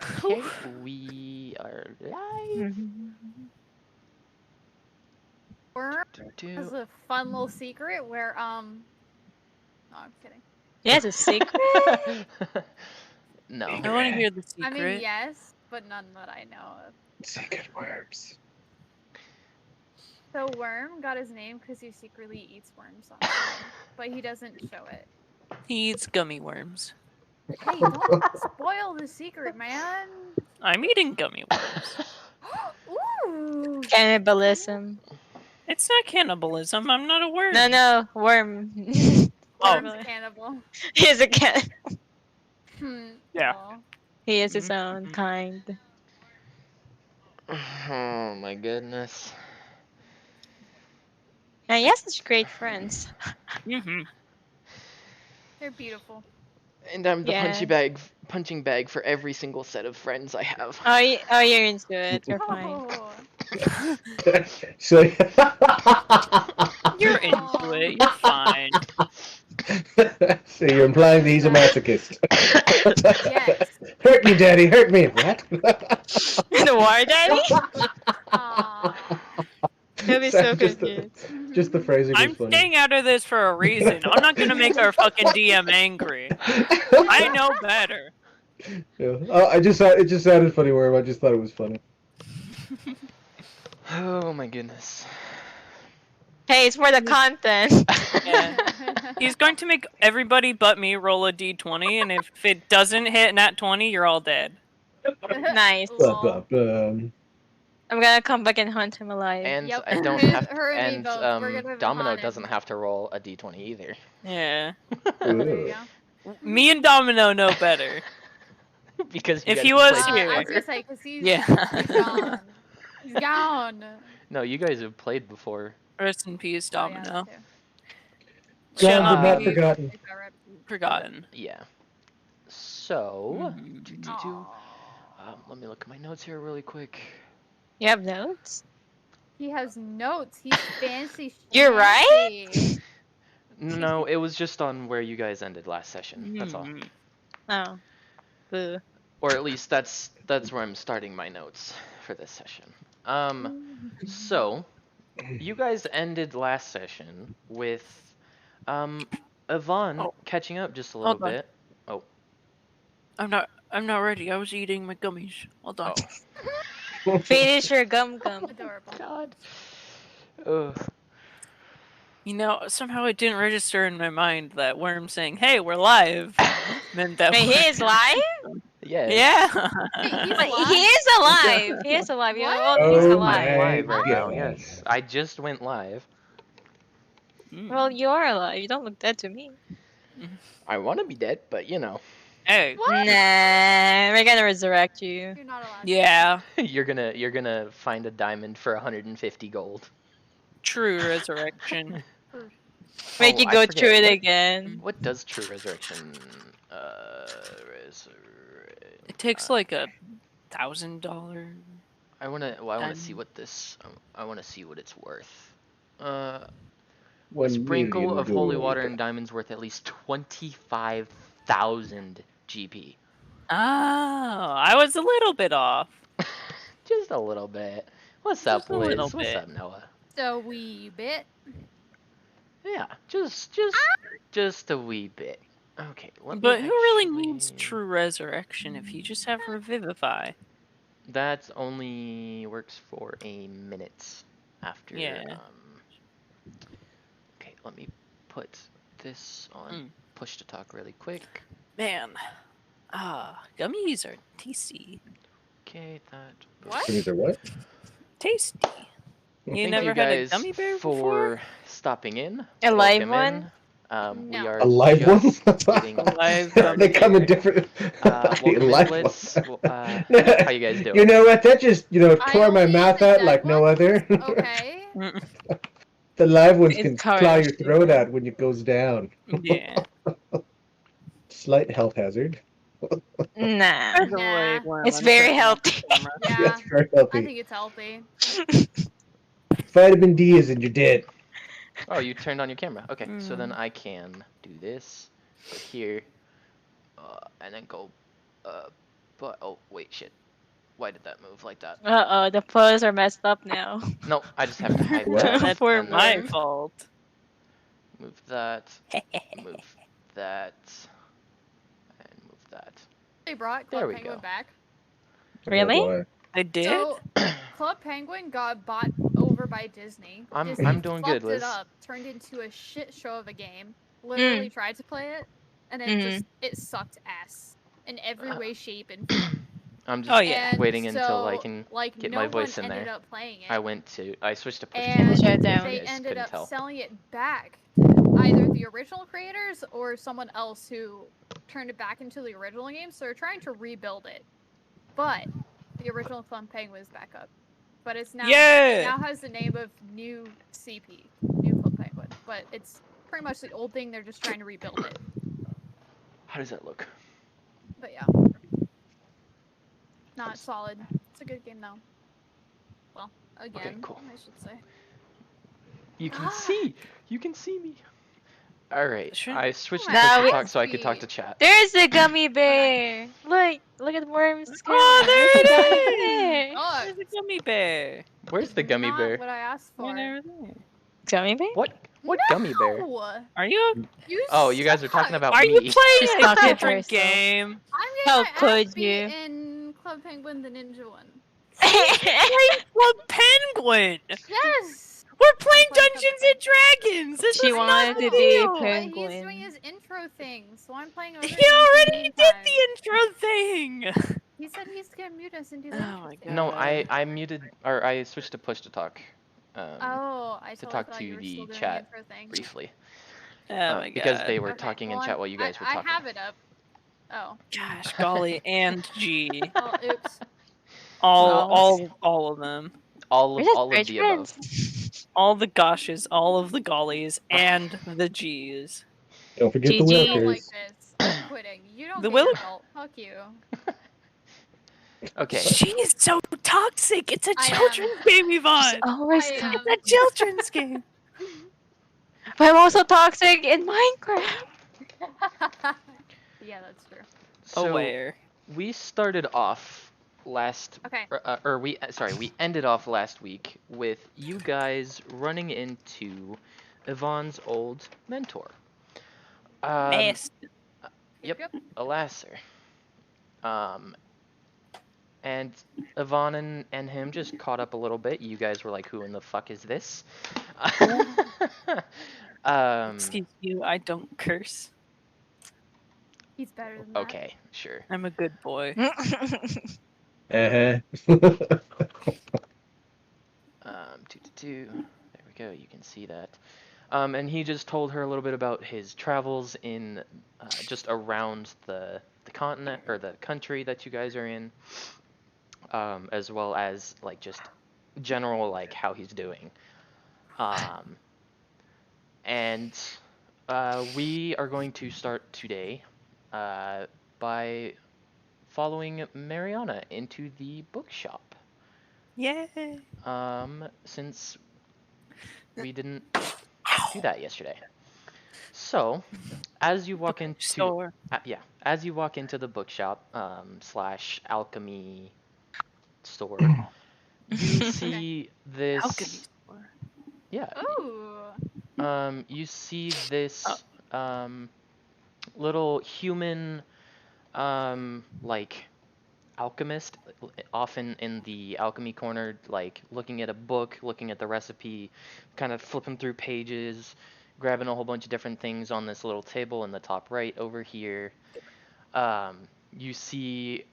Okay, we are live. Worm Do. has a fun little secret where no, I'm kidding. He has a secret? No. I want to hear the secret. I mean, yes, but none that I know of. Secret worms. So Worm got his name because he secretly eats worms on stream, but he doesn't show it. He eats gummy worms. Hey, don't spoil the secret, man. I'm eating gummy worms. Ooh. Cannibalism. It's not cannibalism. I'm not a worm. No, worm. Worm's Oh. cannibal. He is a can. Yeah. Aw. He is his own kind. Oh my goodness. And he has such great friends. Mm-hmm. They're beautiful. And I'm the Yeah. punching bag for every single set of friends I have. Oh, you're into it. You're fine. Oh. So, You're into it. You're fine. so you're implying that he's a masochist. Yes. Hurt me, Daddy. Hurt me. What? The war daddy? Aw. He'll be So so just the- confused. Just the phrasing I'm is funny. staying out of this for a reason. I'm not gonna make our fucking DM angry. I know better. Yeah. Oh, it just sounded funny, Worm. I just thought it was funny. Oh my goodness. Hey, it's for the content. Yeah. He's going to make everybody but me roll a d20, and if it doesn't hit nat 20, you're all dead. Nice. Lol. I'm gonna come back and hunt him alive. And Yep. I don't have Her and me and both. We're gonna Domino hunt him. doesn't have to roll a d20 either. Yeah. There you go. Me and Domino know better. Because you If guys he have was played here. I was before. gonna say, because he's Yeah. gone. He's gone. No, you guys have played before. Rest in peace, Oh, yeah, Domino. that too. Shall Gone but not not be forgotten. Take that rep. forgotten. Yeah. So, Mhm. Aw. let me look at my notes here really quick. You have notes? He has notes. He's fancy. You're right? schmancy. No, it was just on where you guys ended last session. That's all. Mhm. Oh. Boo. Or at least that's where I'm starting my notes for this session. So you guys ended last session with Yvonne catching up just a little Hold on. bit. Oh. I'm not ready. I was eating my gummies. Hold on. Finish your gum. Adorable. God. Ugh. You know, somehow it didn't register in my mind that Worm saying, "Hey, we're live," meant that. Wait, he is live? Yeah. Yeah. He's But alive? he is alive. He is alive. You know, What? he's Oh alive. I'm live my right now. God. Yes, I just went live. Well, you are alive. You don't look dead to me. I want to be dead, but you know, Hey. What? Nah, we're gonna resurrect you. You're not allowed. Yeah. you're gonna find a diamond for 150 gold. True resurrection. Make you I go forget, through it what- again. What does true resurrection? It takes like $1,000. I wanna see what this. I wanna see what it's worth. A 1 sprinkle million of holy gold. water and diamonds worth at least 25,000 GP. Oh, I was a little bit off. Just a little bit. What's up, Just a Liz? little What's bit. up, Noah? So wee bit. Yeah, just a wee bit. Okay, let me But who really needs actually- true resurrection if you just have revivify? That only works for a minute after. Yeah. Okay, let me put this on push to talk really quick. Man. Gummies are tasty. Okay, that. What? These are what? Tasty. You Thank never you had a guys gummy bear for before? stopping in. A live Welcome in. one? We No. are A live one? just getting Live started They come in here. different. Welcome in, live Blitz. one. How you guys doing? You know what? That just I tore my only mouth eat the out dead like no ones. other. Okay. The live ones It's can claw courage, your throat yeah. out when it goes down. Yeah. Slight health hazard. Nah. By the way, Nah. Worm, It's I'm very turning off the healthy. camera. Yeah. That's very I healthy. think it's healthy. Vitamin D is in your dead. Oh, you turned on your camera. Okay, so then Mm. I can do this right here, and then go But oh wait, shit. Why did that move like that? Uh-oh, the photos are messed up now. No, I just have to hide What? that. That's Poor and then my worm. fault. move that. Move that. And move that. They brought There Club we Penguin go. back. Really? Boy. I did? So Club Penguin got bought over by Disney. I'm Disney doing fucked good, Liz. it up, turned into a shit show of a game. Literally tried to play it, and then it sucked ass in every way, shape, and form. I'm Oh, just yeah. And waiting until I so, can like, get no my one voice in ended there. up playing it. I switched to push to And talk. Shut If down. they you guys ended couldn't up tell. selling it back to either the original creators or someone else who turned it back into the original game. So they're trying to rebuild it. But the original Club Penguin is back up. But it's now it now has the name of New CP, New Club Penguin. But it's pretty much the old thing. They're just trying to rebuild it. How does that look? But yeah, not solid. It's a good game though. Well, again, cool. I should say. You can God. see. You can see me. All right. Sure. I switched to Now push to we- talk so I could talk to chat. There's a gummy bear. Look at Worm's camera. Oh, there There's a it gummy is! bear. Oh, There's a gummy bear. Where's the gummy not bear? what I asked for. Right over there. Gummy bear? What gummy bear? No! Are you? You Oh, you guys are talking suck. about Are me. you playing She's a talking to different herself. game? I'm How getting my ass could beat you? in Club Penguin the Ninja one. Playing Club Penguin. Yes! We're playing Club Dungeons and Dragons. This She was wanted not to the be deal. But he's Penguin. doing his intro thing, so I'm playing over He him in already did meantime. the intro thing. He said he's gonna mute us and do the Oh intro my thing. No, God. I muted or I switched to push to talk. Oh, I to totally talk thought to you were the still doing chat the intro thing. briefly. Oh my God. Because they were Okay, talking well, in chat while you guys were talking. I have it up. Oh. Gosh, golly, and G. Oh, oops. All of them. All We're of just all of great the above. friends. All the goshes, all of the gollies, and the G's. Don't forget the GG. I don't like Wilkers. this. I'm quitting. You don't The get Will- your adult. Fuck you. Okay. She is so toxic. It's a I am. children's game, Yvonne. Always I am. toxic. It's a children's game. But I'm also toxic in Minecraft. Yeah, that's true. So Aware. we started off last Okay. we ended off last week with you guys running into Yvonne's old mentor. Nasty. Yep, Alasser. And Yvonne and him just caught up a little bit. You guys were like, who in the fuck is this? Excuse you, I don't curse. He's better than that. Okay, sure. I'm a good boy. Uh-huh. There we go. You can see that. And he just told her a little bit about his travels in just around the continent or the country that you guys are in, as well as like just general like how he's doing. And we are going to start today by following Mariana into the bookshop. Yay. Since we didn't do that yesterday. So, as you walk into Store. as you walk into the bookshop / alchemy store, you see this. Alchemy store. Yeah. Ooh. You see this little human like alchemist, often in the alchemy corner, like looking at a book, looking at the recipe, kind of flipping through pages, grabbing a whole bunch of different things on this little table in the top right over here. You see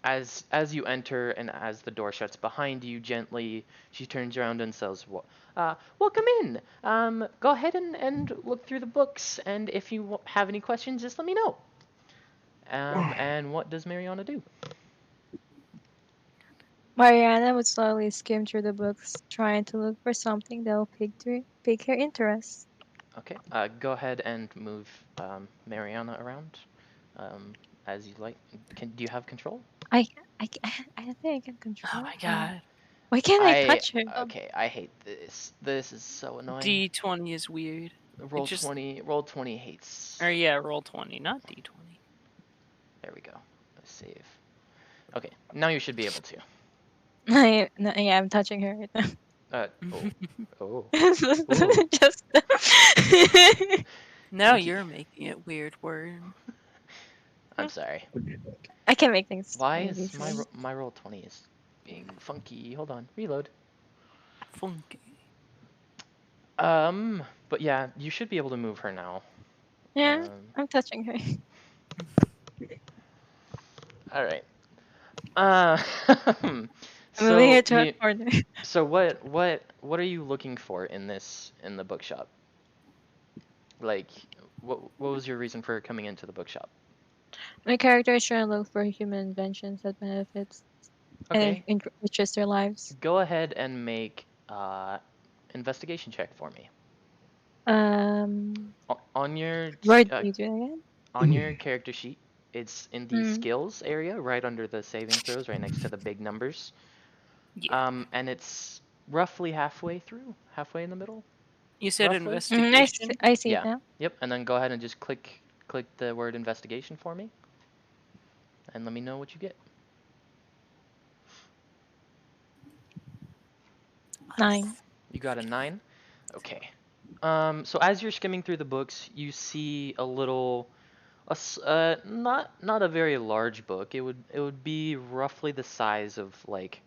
as you enter and as the door shuts behind you gently, she turns around and says, welcome in. Go ahead and look through the books, and if you have any questions, just let me know. And what does Mariana do? Mariana would slowly skim through the books, trying to look for something that will pique her interest. Okay, go ahead and move Mariana around as you like. Do you have control? I think I can control. Oh my God. Why can't I touch her? Okay, I hate this. This is so annoying. D20 is weird. Roll 20. Roll 20 hates. Or yeah, roll 20, not D20. There we go. Let's save. Okay, now you should be able to. Yeah, I'm touching her right now. Oh. Ooh. Just. Now Thank you. you're making it weird word. I'm sorry. I can make things Why weird is my easily. my roll 20 is being funky? Hold on, reload. Funky. But yeah, you should be able to move her now. Yeah, I'm touching her. All right. I'm moving her So to a corner. what are you looking for in the bookshop? Like, what was your reason for coming into the bookshop? My character is trying to look for human inventions that benefits and Okay, enriches their lives. go ahead and make investigation check for me. Um, On your where do you do it again? on your character sheet, it's in the Mm. skills area, right under the saving throws, right next to the big numbers. Yeah. And it's roughly halfway in the middle, You said roughly. investigation? I see it Yeah. now. Yep. And then go ahead and just click the word investigation for me, and let me know what you get. 9. You got a 9. Okay. So as you're skimming through the books, you see not a very large book. It would be roughly the size of like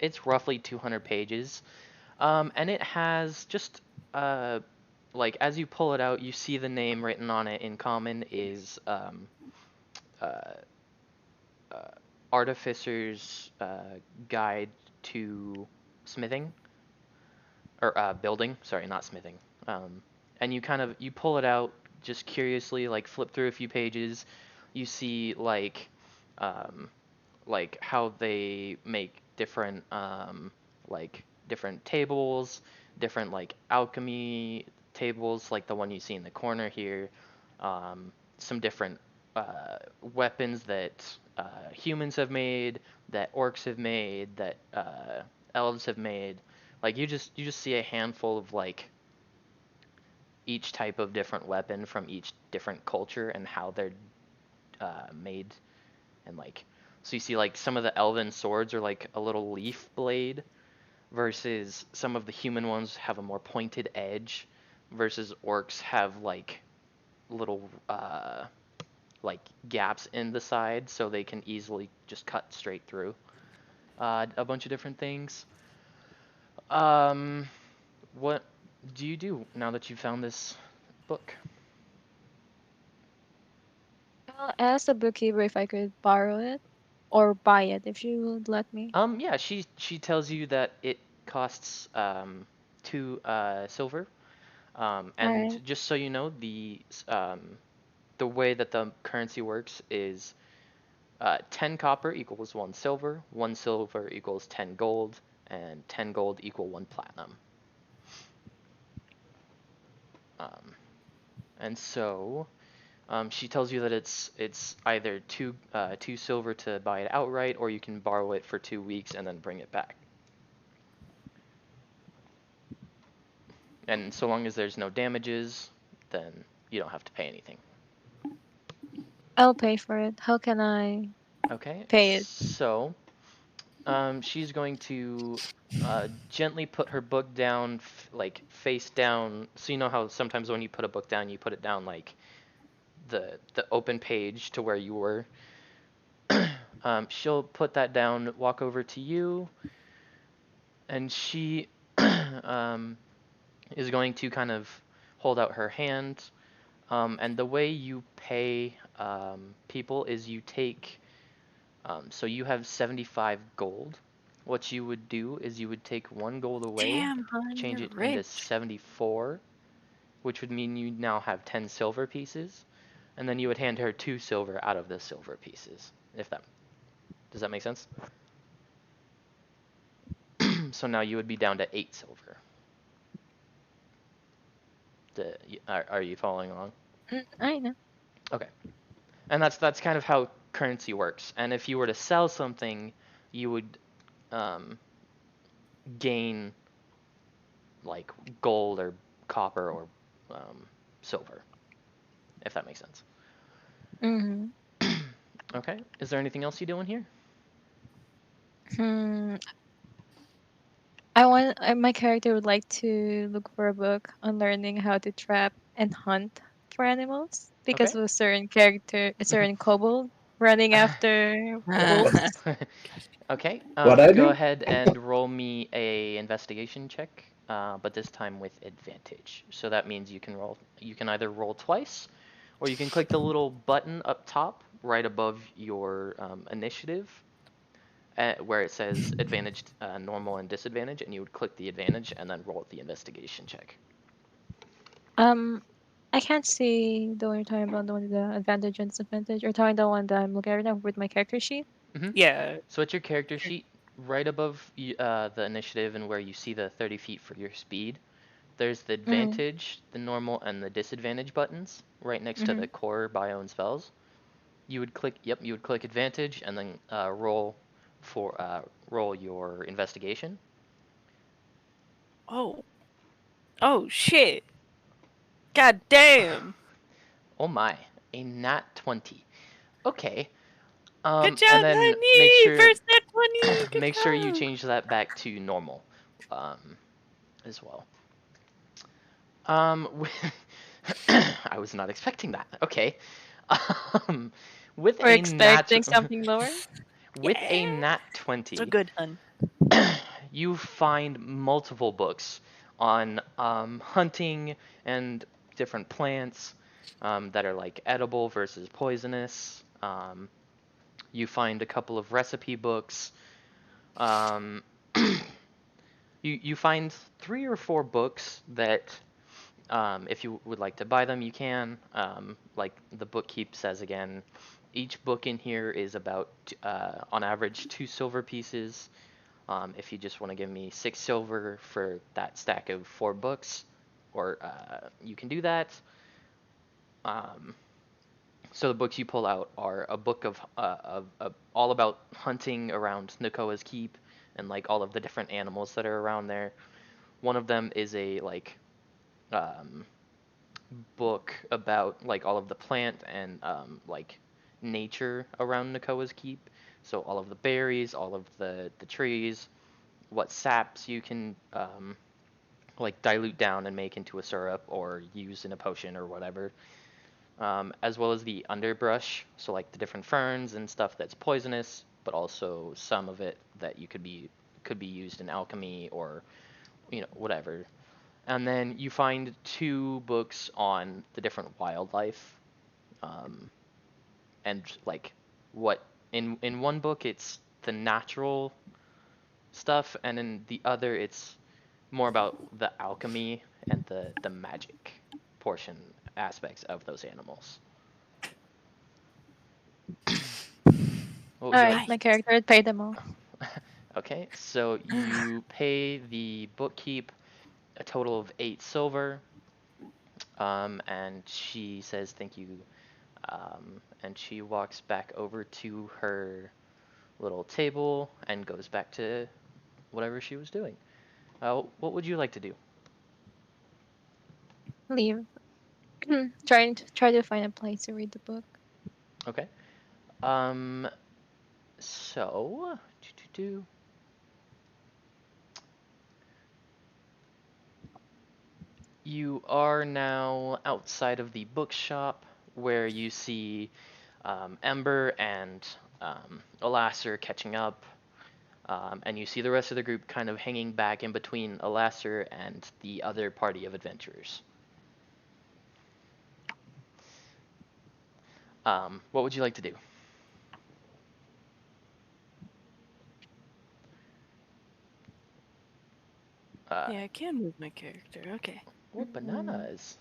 it's roughly 200 pages. And it has just like as you pull it out, you see the name written on it in common is uh, uh, Artificer's Guide to Smithing or building. Sorry, not smithing. And you pull it out just curiously, like flip through a few pages. You see um, like how they make like different tables, different like alchemy tables, like the one you see in the corner here. Some different weapons that humans have made, that orcs have made, that elves have made. Like you just see a handful of like each type of different weapon from each different culture and how they're made and like so you see like some of the elven swords are like a little leaf blade versus some of the human ones have a more pointed edge versus orcs have like little like gaps in the side so they can easily just cut straight through a bunch of different things. um what do you do now that you found this book? I'll ask the bookkeeper if I could borrow it or buy it if she would let me. Yeah, she tells you that it costs 2 silver. And Alright. just so you know, the way that the currency works is 10 copper equals 1 silver, 1 silver equals 10 gold, and 10 gold equal 1 platinum. Um, and so she tells you that it's either two silver to buy it outright, or you can borrow it for 2 weeks and then bring it back. And so long as there's no damages, then you don't have to pay anything. I'll pay for it. How can I Okay, pay it? so she's going to gently put her book down, like face down. So you know how sometimes when you put a book down, you put it down like the open page to where you were. She'll put that down, walk over to you, and she um, is going to kind of hold out her hand. And the way you pay people is you take, so you have 75 gold. What you would do is you would take 1 gold away, Damn, hun, change you're it into rich. 74, which would mean you now have 10 silver pieces, and then you would hand her 2 silver out of the silver pieces. If that does that make sense? So now you would be down to 8 silver. Are you following along? I know. Okay. And that's kind of how currency works. And if you were to sell something, you would um, gain like gold or copper or silver, if that makes sense. Mm-hmm. Okay. Is there anything else you do in here? My character would like to look for a book on learning how to trap and hunt for animals because Okay. of a certain kobold running after wolves. Okay. What I Go do? ahead and roll me a investigation check, but this time with advantage. So that means you can roll. You can either roll twice, or you can click the little button up top right above your initiative, where it says advantage, normal, and disadvantage, and you would click the advantage and then roll the investigation check. I can't see the one you're talking about, the one with the advantage and disadvantage. You're talking the one that I'm looking at right now with my character sheet. Yeah. So it's your character sheet right above the initiative and where you see the 30 feet for your speed. There's the Mm-hmm. advantage, the normal, and the disadvantage buttons right next to Mm-hmm. the core bio and spells. You would click, yep, you would click advantage and then roll your investigation. Oh. Oh shit. God damn. Oh my, a nat 20. Okay. Good And job, then honey. First net 20. Good make sure you job. change that back to normal, as well. I was not expecting that. Okay. Um, with We're a nat expecting something lower. with a Yeah. nat So 20, good, hun. you find multiple books on hunting and different plants that are like edible versus poisonous. You find a couple of recipe books. Um, you find 3 or 4 books that if you would like to buy them, you can. Like the bookkeep says again, each book in here is about, on average, 2 silver pieces. If you just want to give me 6 silver for that stack of 4 books, or you can do that. Um, so the books you pull out are a book of all about hunting around Nakoa's Keep and like all of the different animals that are around there. One of them is a like um, book about like all of the plant and like nature around Nakoa's Keep. So all of the berries, all of the trees, what saps you can like dilute down and make into a syrup or use in a potion or whatever. As well as the underbrush, so like the different ferns and stuff that's poisonous, but also some of it that you could be used in alchemy or whatever. And then you find 2 books on the different wildlife, um, and like what in one book it's the natural stuff, and in the other it's more about the alchemy and the magic portion aspects of those animals. What would you like? Alright, my character would pay them all. Okay, so you pay the bookkeep a total of 8 silver, and she says thank you, and she walks back over to her little table and goes back to whatever she was doing. What would you like to do? Leave. Try to find a place to read the book. Okay. Um, so, you are now outside of the bookshop where you see Ember and Elasser catching up, and you see the rest of the group kind of hanging back in between Elasser and the other party of adventurers. What would you like to do? Yeah, I can move my character. Okay. What bananas?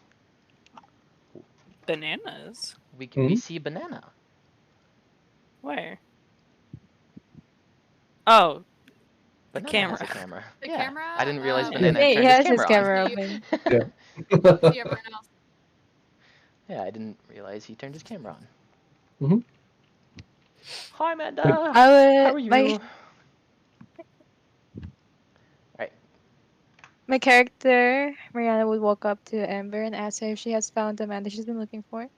Bananas? We see banana. Where? Oh, the Banana camera. has a camera. The Yeah. camera, I didn't realize um, Banana Hey, he turned his has his camera on. camera So you- open. Yeah. See everyone else. Yeah, I didn't realize he turned his camera on. Mhm. Hi, Amanda. I would How are you? Right. my character Mariana would walk up to Amber and ask her if she has found the man that she's been looking for.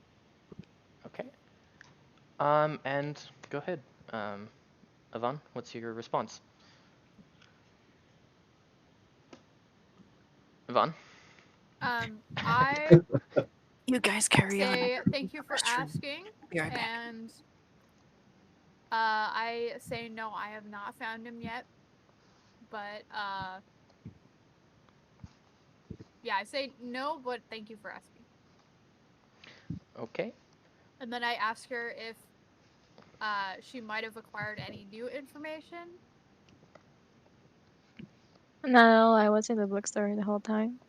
Okay. And go ahead. Yvonne, what's your response? Yvonne? I You guys carry on. say thank you for Restroom. asking, Be right back. and I say no, I have not found him yet. But yeah, I say no, but thank you for asking. Okay. And then I ask her if she might have acquired any new information. No, I was in the bookstore the whole time.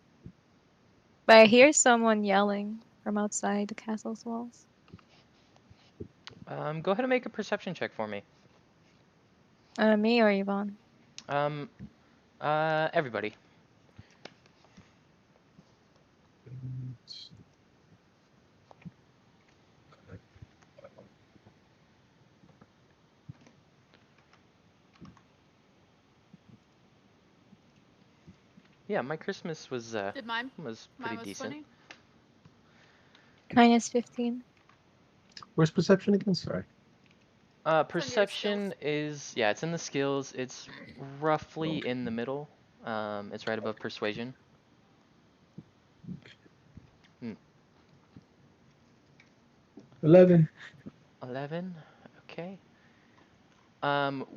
But I hear someone yelling from outside the castle's walls. Go ahead and make a perception check for me. Me or Yvonne? Um, everybody. Yeah, my Christmas was Did mine? pretty Mine was decent. 20. Minus 15. Where's perception again? Sorry. Perception is, yeah, it's in the skills. It's roughly in the middle. It's right above persuasion. 11. 11. Okay.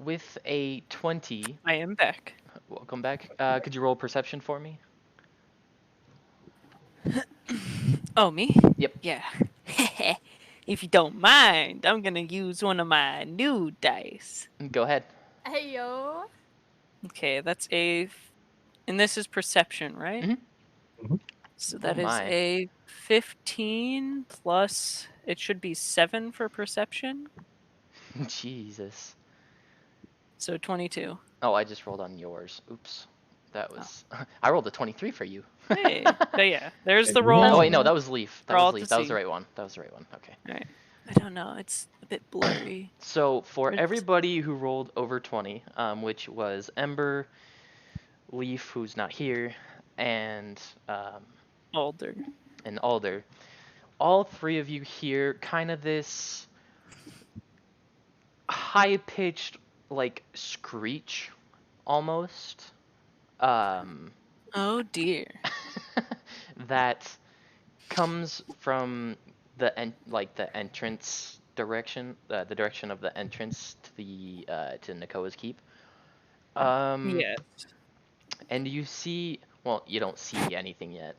With a 20, I am back. welcome back. Could you roll perception for me? Oh, me? Yep. Yeah. If you don't mind, I'm gonna use one of my new dice. Go ahead. Hey yo. Okay, that's and this is perception, right? Mhm. So Oh that is my. a 15 plus, it should be 7 for perception. Jesus. So 22. Oh, I just rolled on yours. Oops. That was. I rolled a 23 for you. Hey, but yeah, there's the Hey, roll. Oh wait, That's no, good. that was Leaf. That For was all Leaf. to That was the see. right one. That was the right one. Okay. Right. I don't know, it's a bit blurry. So for It's- everybody who rolled over 20, which was Ember, Leaf, who's not here, and Older. Alder, all three of you hear kind of this high-pitched, like screech, almost. Oh dear. That comes from the entrance direction, the direction of the entrance to the to Nakoa's Keep. Yes. And you see, well, you don't see anything yet,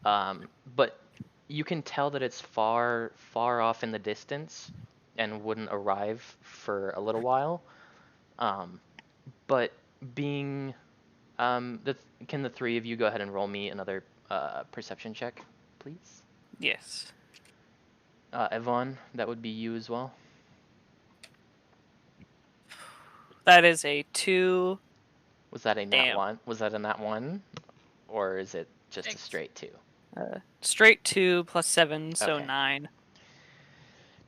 but you can tell that it's far, far off in the distance and wouldn't arrive for a little while. But being, can the three of you go ahead and roll me another perception check, please? Yes. Yvonne, that would be you as well. That is a 2. Was that a nat Damn. one? Was that a nat one, or is it just a Six. straight 2? Straight 2 plus 7, so Okay. 9.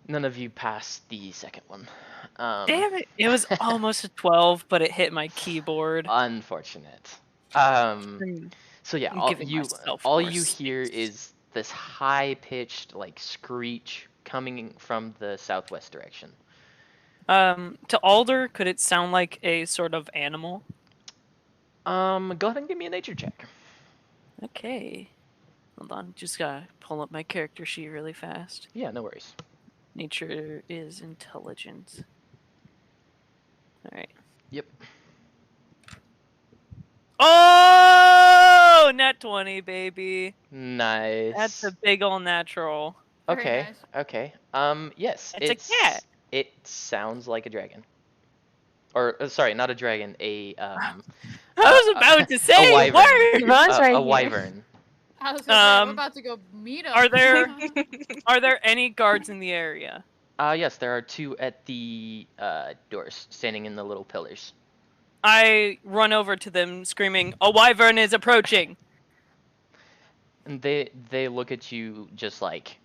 None of you passed the second one. Damn it! It was almost a 12, but it hit my keyboard. Unfortunate. So yeah, I'm giving myself all more you hear space. is this high-pitched like screech coming from the southwest direction. To Alder, could it sound like a sort of animal? Go ahead and give me a nature check. Okay. Hold on, just gotta pull up my character sheet really fast. Yeah, no worries. Nature is intelligence. Alright. Yep. Oh! Nat 20, baby. Nice. That's a big ol' natural. Very Okay. nice. Okay. Yes, It's a cat. It sounds like a dragon. Or sorry, not a dragon. I was about to say wyvern. word! Yvonne's right A here. wyvern. I was gonna say, I'm Um, about to go meet him. are there- Are there any guards in the area? Yes, there are 2 at the doors, standing in the little pillars. I run over to them screaming, "A wyvern is approaching!" And they look at you just like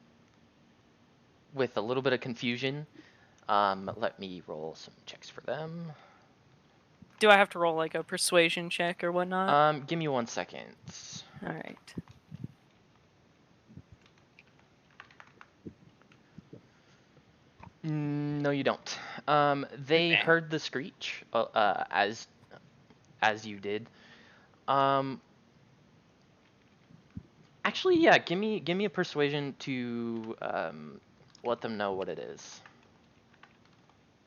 with a little bit of confusion. Let me roll some checks for them. Do I have to roll like a persuasion check or whatnot? Give me 1 second. Alright. No, you don't. They Okay. heard the screech, as you did. Um, actually, yeah. Give me a persuasion to let them know what it is.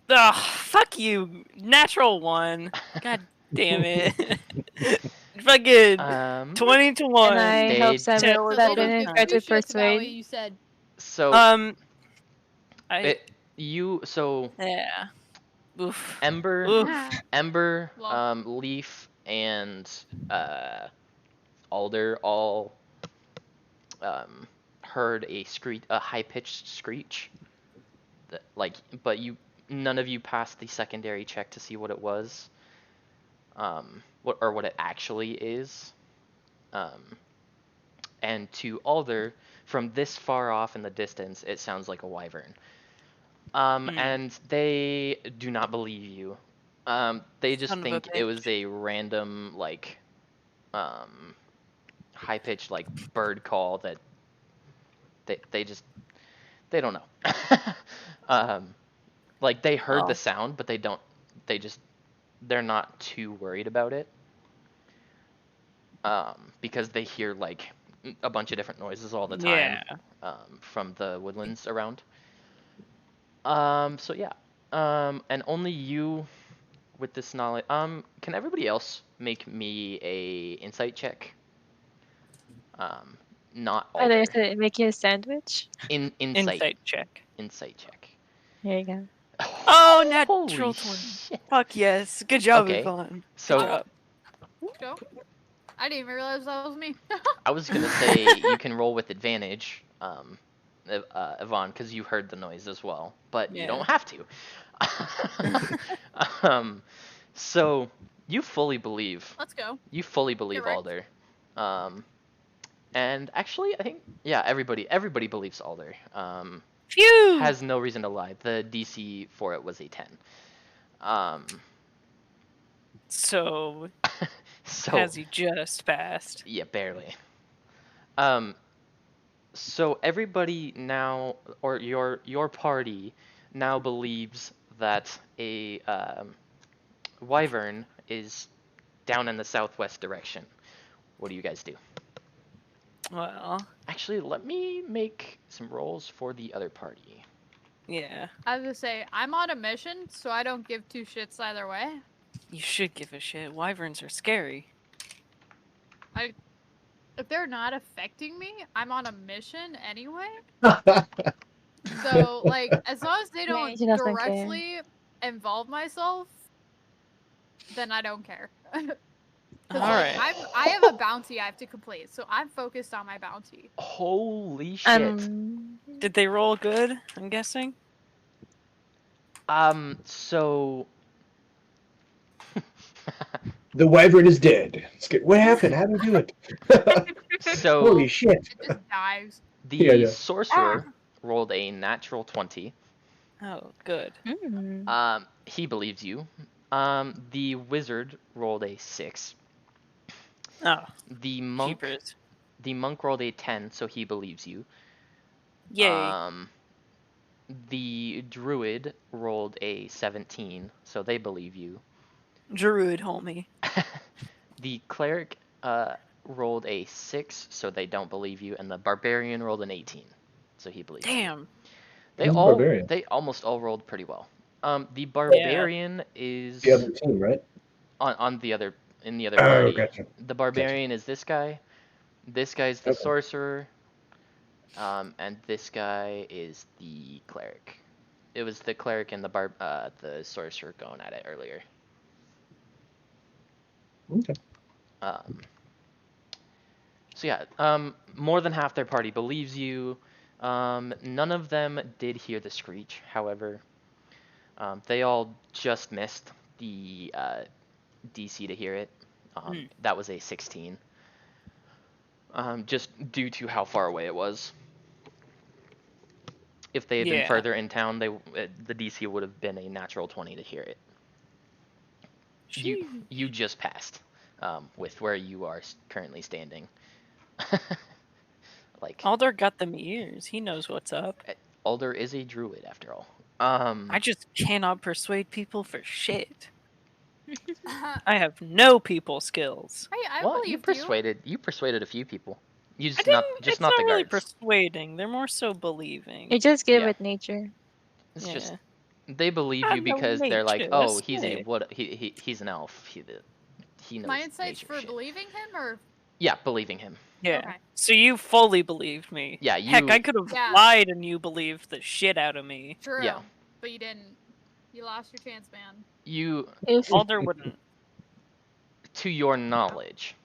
Ugh, fuck you. Natural one. God damn it. Fucking Um, 20 to And 1. I help They Samuel So with they that don't and give try two to shits about what persuade. you said. so I so yeah. Oof. Ember, Oof. Ember, Well, Leaf, and uh, Alder all heard a high-pitched screech. That, like, but none of you passed the secondary check to see what it was, what it actually is. Um, and to Alder, from this far off in the distance, it sounds like a wyvern. Mm. And they do not believe you. They just Son of a think it bitch. was a random, like, um, high pitched, like, bird call that they don't know. um, like, they heard the Oh. sound, but they just, they're not too worried about it. Because they hear, like, a bunch of different noises all the time, Yeah. from the woodlands around. So yeah. And only you with this knowledge. Can everybody else make me a insight check? Um, Not Oh, there's Alder. making a sandwich. Insight. Insight check. Insight check. Here you go. Oh, Holy natural 20. shit. Fuck yes. Good job, Okay. Yvonne. Good So job. go. I didn't even realize that was me. I was gonna say you can roll with advantage, Yvonne, because you heard the noise as well, but you Yeah. don't have to. um, so you fully believe. Let's go. You fully believe Correct. Alder. Um, and actually, I think yeah, everybody believes Alder. Phew. Has no reason to lie. The DC for it was a 10. Um, So so has he just passed? yeah, barely. Um, so everybody now, or your party now believes that a wyvern is down in the southwest direction. What do you guys do? Well, Actually, let me make some rolls for the other party. yeah. I was gonna say I'm on a mission, so I don't give two shits either way. You should give a shit. Wyverns are scary. If they're not affecting me, I'm on a mission anyway. So like, as long as they Yeah, don't she doesn't care. directly involve myself, then I don't care. All Like, right. I have a bounty I have to complete, so I'm focused on my bounty. Holy shit. Did they roll good? I'm guessing. So The wyvern is dead. What happened? How did he do it? so Holy shit. It just dives. the Yeah. sorcerer rolled a natural 20. Oh, good. He believes you. The wizard rolled a 6. Oh, The monk jeepers. the monk rolled a 10, so he believes you. Yay. The druid rolled a 17, so they believe you. Druid, homie. The cleric rolled a 6, so they don't believe you, and the barbarian rolled an 18, so he believes you. Damn. Who's the barbarian? They almost all rolled pretty well. The Yeah. barbarian is The other team, right? on the other in the other Oh, party. gotcha. The barbarian is this guy. This guy's the Okay. sorcerer. And this guy is the cleric. It was the cleric and the sorcerer going at it earlier. Okay. So yeah, more than half their party believes you. None of them did hear the screech, however. They all just missed the DC to hear it. That was a 16. Just due to how far away it was. If they had been Yeah. further in town, the DC would have been a natural 20 to hear it. You just passed with where you are currently standing. Like Alder got them ears. He knows what's up. Alder is a druid after all. I just cannot persuade people for shit. I have no people skills. I well, believed you persuaded a few people. You I just didn't. not It's not the really guards. persuading. They're more so believing. You just give Yeah. it nature. It's Yeah. just they believe I you know because they're like, nature, oh, that's he's a it. what? He's an elf. He knows My insights nature for shit. believing him, or Yeah, believing him. Yeah. Okay. So you fully believed me. Yeah, Heck, I you. could have Yeah. lied and you believed the shit out of me. true. Yeah. But you didn't. You lost your chance, man. You, If Alder wouldn't. to your knowledge,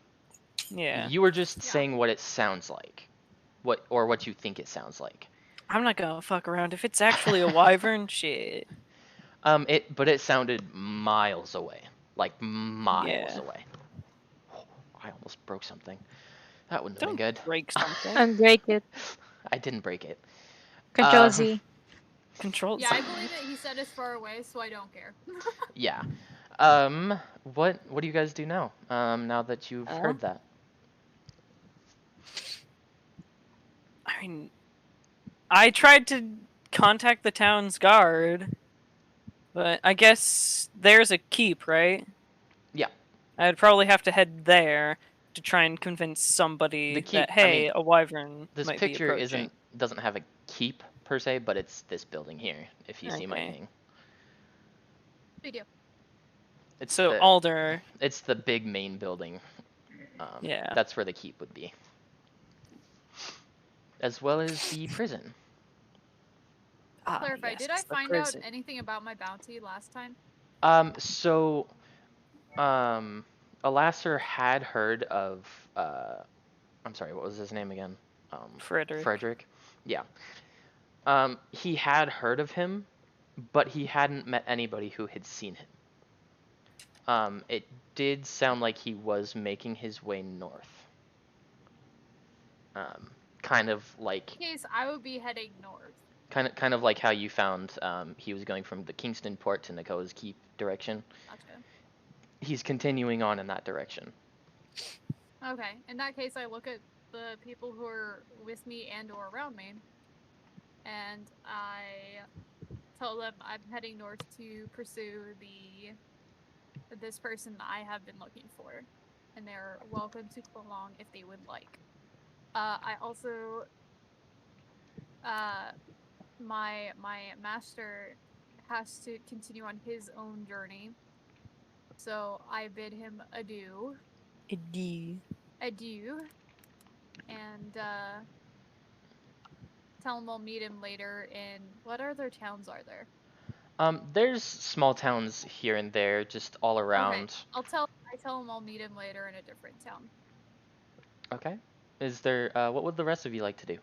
Yeah. you were just Yeah. saying what it sounds like, what you think it sounds like. I'm not gonna fuck around. If it's actually a wyvern, shit. But it sounded miles away, like miles Yeah. away. I almost broke something. That wouldn't have Don't been good. break something. unbreak it. I didn't break it. Control Z. Control. Yeah, I believe that he said it's far away, so I don't care. Yeah. What do you guys do now? Now that you've heard that. I mean, I tried to contact the town's guard, but I guess there's a keep, right? Yeah. I'd probably have to head there to try and convince somebody The keep- that I hey, mean, a wyvern This might picture be approaching. doesn't have a keep per se, but it's this building here. If you see my Okay. thing, We do. it's So the Alder, it's the big main building. Yeah. That's where the keep would be, as well as the prison. Clarify. Did I yes, the find out prison. anything about my bounty last time? So, Alasser had heard of I'm sorry, what was his name again? Frederick. Frederick. Yeah. He had heard of him, but he hadn't met anybody who had seen him. It did sound like he was making his way north. Kind of like In case I would be heading north. kind of like how you found he was going from the Kingston port to Nakoa's Keep direction. Gotcha. He's continuing on in that direction. Okay. In that case, I look at the people who are with me and or around me, and I tell them I'm heading north to pursue this person I have been looking for, and they're welcome to come along if they would like. I also, my master has to continue on his own journey, so I bid him adieu, and tell him I'll meet him later in what other towns are there? There's small towns here and there, just all around. Okay. I tell him I'll meet him later in a different town. Okay. Is there? What would the rest of you like to do?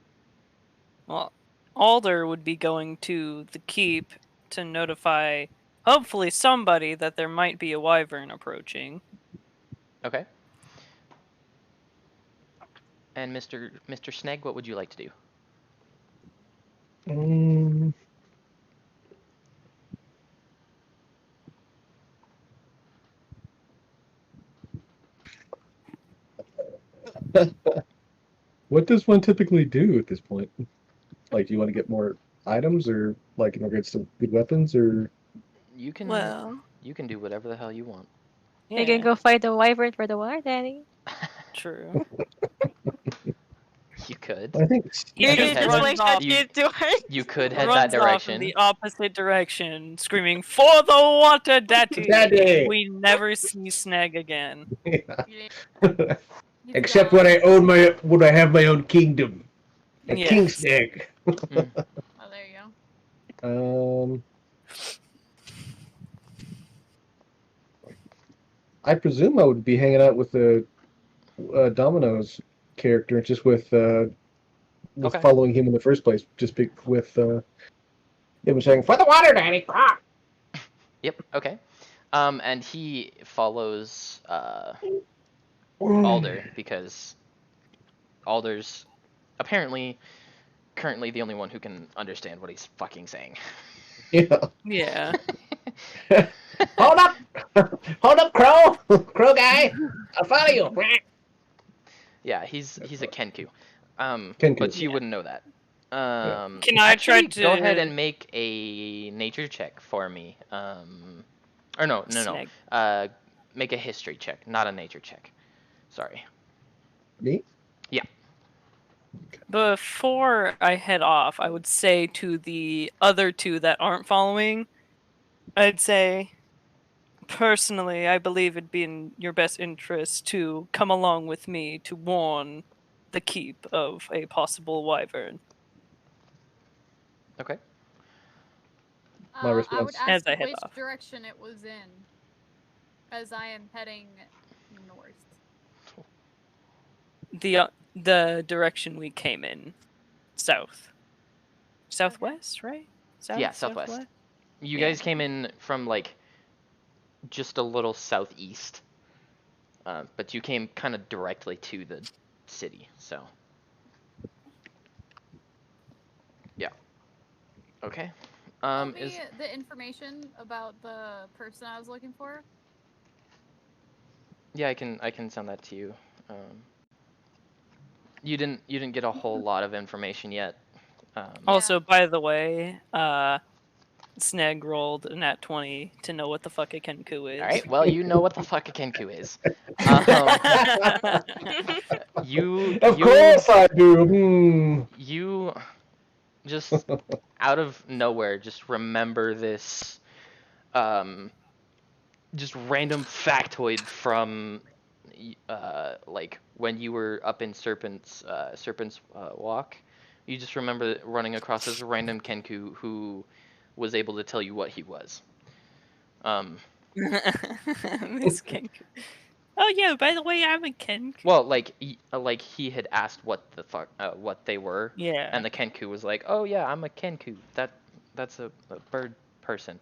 Well, Alder would be going to the keep to notify, hopefully, somebody that there might be a wyvern approaching. Okay. And Mr. Sneg, what would you like to do? What does one typically do at this point? Like, do you want to get more items, or like in regards to good weapons, or You can Well, you can do whatever the hell you want. You can go fight the wyvern for the water, Daddy. True. You could. I think He You just just runs like off- that kid to work. You could head runs that off in direction. the opposite direction, screaming, "For the water, Daddy!" Daddy! We never see Sneg again. Yeah. except when I have my own kingdom, a Yes. king snake. Oh, there you go. I presume I would be hanging out with the Domino's character, just with Okay. following him in the first place, just with him saying, "For the water, Daddy!" Yep. Okay. And he follows Alder because Alder's apparently currently the only one who can understand what he's fucking saying. Yeah. Yeah. Hold up! Hold up, Crow! Crow guy! I'll follow you! Yeah, he's a Kenku. Kenku. But you wouldn't know that. Can I try actually, go ahead to- and make a nature check for me. Or no. Snag. Make a history check, not a nature check. Sorry. Me? Before I head off, I would say to the other two that aren't following, I'd say, personally, I believe it'd be in your best interest to come along with me to warn the keep of a possible wyvern. Okay. My I would response- ask As I head which off. direction it was in, as I am heading north. The direction we came in, south, southwest, right? South, Yeah, southwest. You Yeah. guys came in from like just a little southeast, but you came kind of directly to the city. So yeah. Okay. Tell me Is the information about the person I was looking for. yeah, I can send that to you. You didn't get a whole lot of information yet. Also, Yeah. by the way, Snag rolled a nat 20 to know what the fuck a Kenku is. All right. Well, you know what the fuck a Kenku is. You Of course I do. you just out of nowhere just remember this just random factoid from like when you were up in Serpent's Walk. You just remember running across this random Kenku who was able to tell you what he was. Miss Kenku. Oh yeah, by the way, I'm a Kenku. Well, like he had asked what the fuck what they were, Yeah. and the Kenku was like, "Oh yeah, I'm a Kenku. That's a bird person."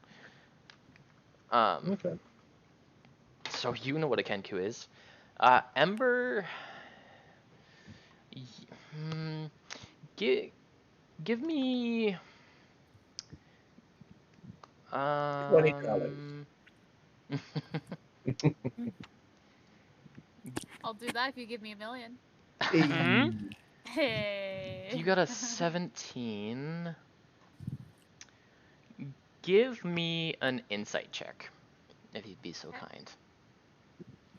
Okay. So you know what a Kenku is. Ember, give me $20. I'll do that if you give me $1 million. Mhm. Hey. You got a 17. Give me an insight check, if you'd be so kind.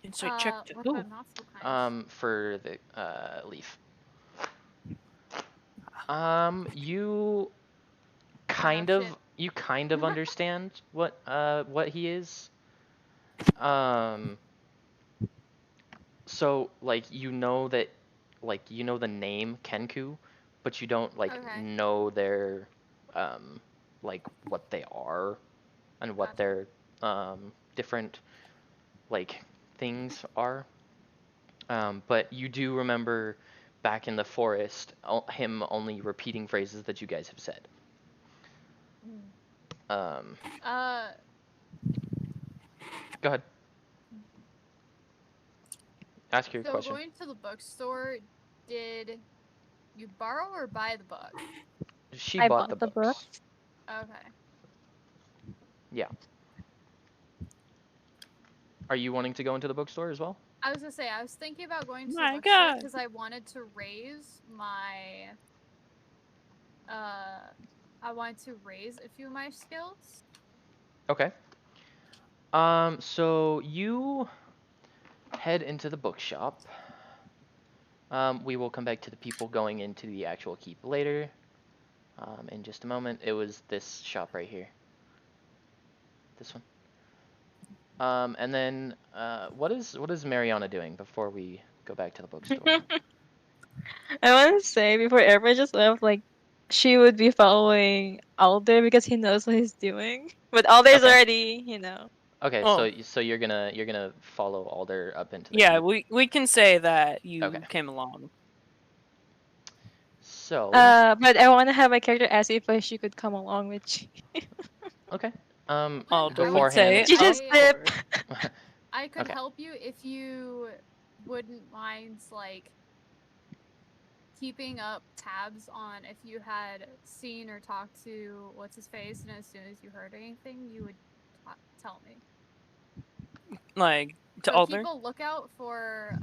Insight check to What who? about not so kind? For the leaf. You kind of shit. you kind of understand what he is. So like you know that you know the name Kenku, but you don't like Okay. know their like what they are and what Gotcha. their different like things are. But you do remember back in the forest him only repeating phrases that you guys have said. Um, Go ahead. Ask your So question. going to the bookstore, did you borrow or buy the book? She I bought bought the the books. Okay. Yeah. Are you wanting to go into the bookstore as well? I was gonna say, I was thinking about going to My the bookstore God. because I wanted to raise my, I wanted to raise a few of my skills. Okay. So you head into the bookshop. We will come back to the people going into the actual keep later. In just a moment. It was this shop right here. This one. And then what is Mariana doing before we go back to the bookstore? I want to say before everyone just left, like she would be following Alder because he knows what he's doing. But Alder's Okay. already, you know. Okay, Oh. so you're gonna follow Alder up into the Yeah, keep. we can say that you Okay. came along. So But I want to have my character ask if she could come along with you. okay. Alder would Beforehand. say, You just "Of dip. course." I could Okay. help you if you wouldn't mind, like, keeping up tabs on if you had seen or talked to what's his face, and as soon as you heard anything, you would tell me. Like to So Alder. keep a lookout for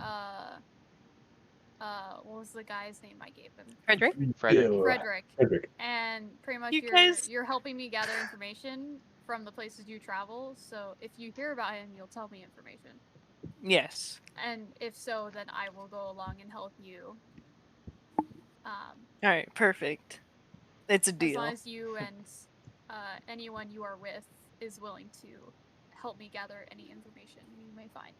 what was the guy's name I gave him? Frederick? Frederick. Yeah, Frederick. Frederick. And pretty much You guys- you're helping me gather information from the places you travel. So if you hear about him, you'll tell me information. Yes. And if so, then I will go along and help you. All right. Perfect. It's a As deal. long as you and anyone you are with is willing to help me gather any information you may find.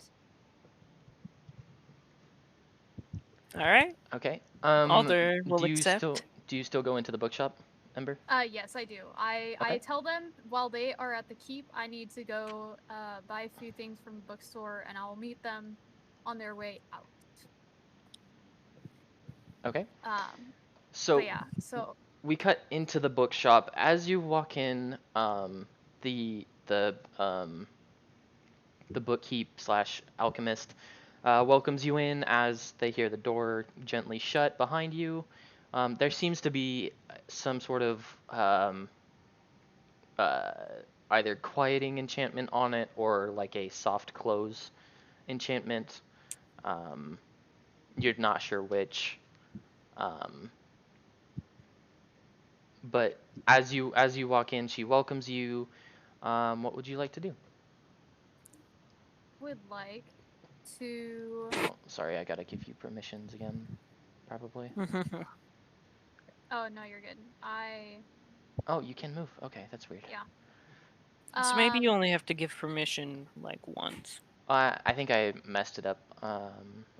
All right. Okay. Alder will do you accept. still go into the bookshop, Ember? Yes, I do. I Okay. tell them while they are at the keep, I need to go buy a few things from the bookstore, and I'll meet them on their way out. Okay. So yeah, so we cut into the bookshop. As you walk in, the bookkeep slash alchemist welcomes you in as they hear the door gently shut behind you. There seems to be some sort of uh, either quieting enchantment on it or like a soft close enchantment. Um, you're not sure which. Um, but as you walk in, she welcomes you. What would you like to do? would like to. Oh, sorry, I gotta give you permissions again, probably. Oh no, you're good. Oh, you can move. Okay, that's weird. Yeah. So maybe you only have to give permission like once. I think I messed it up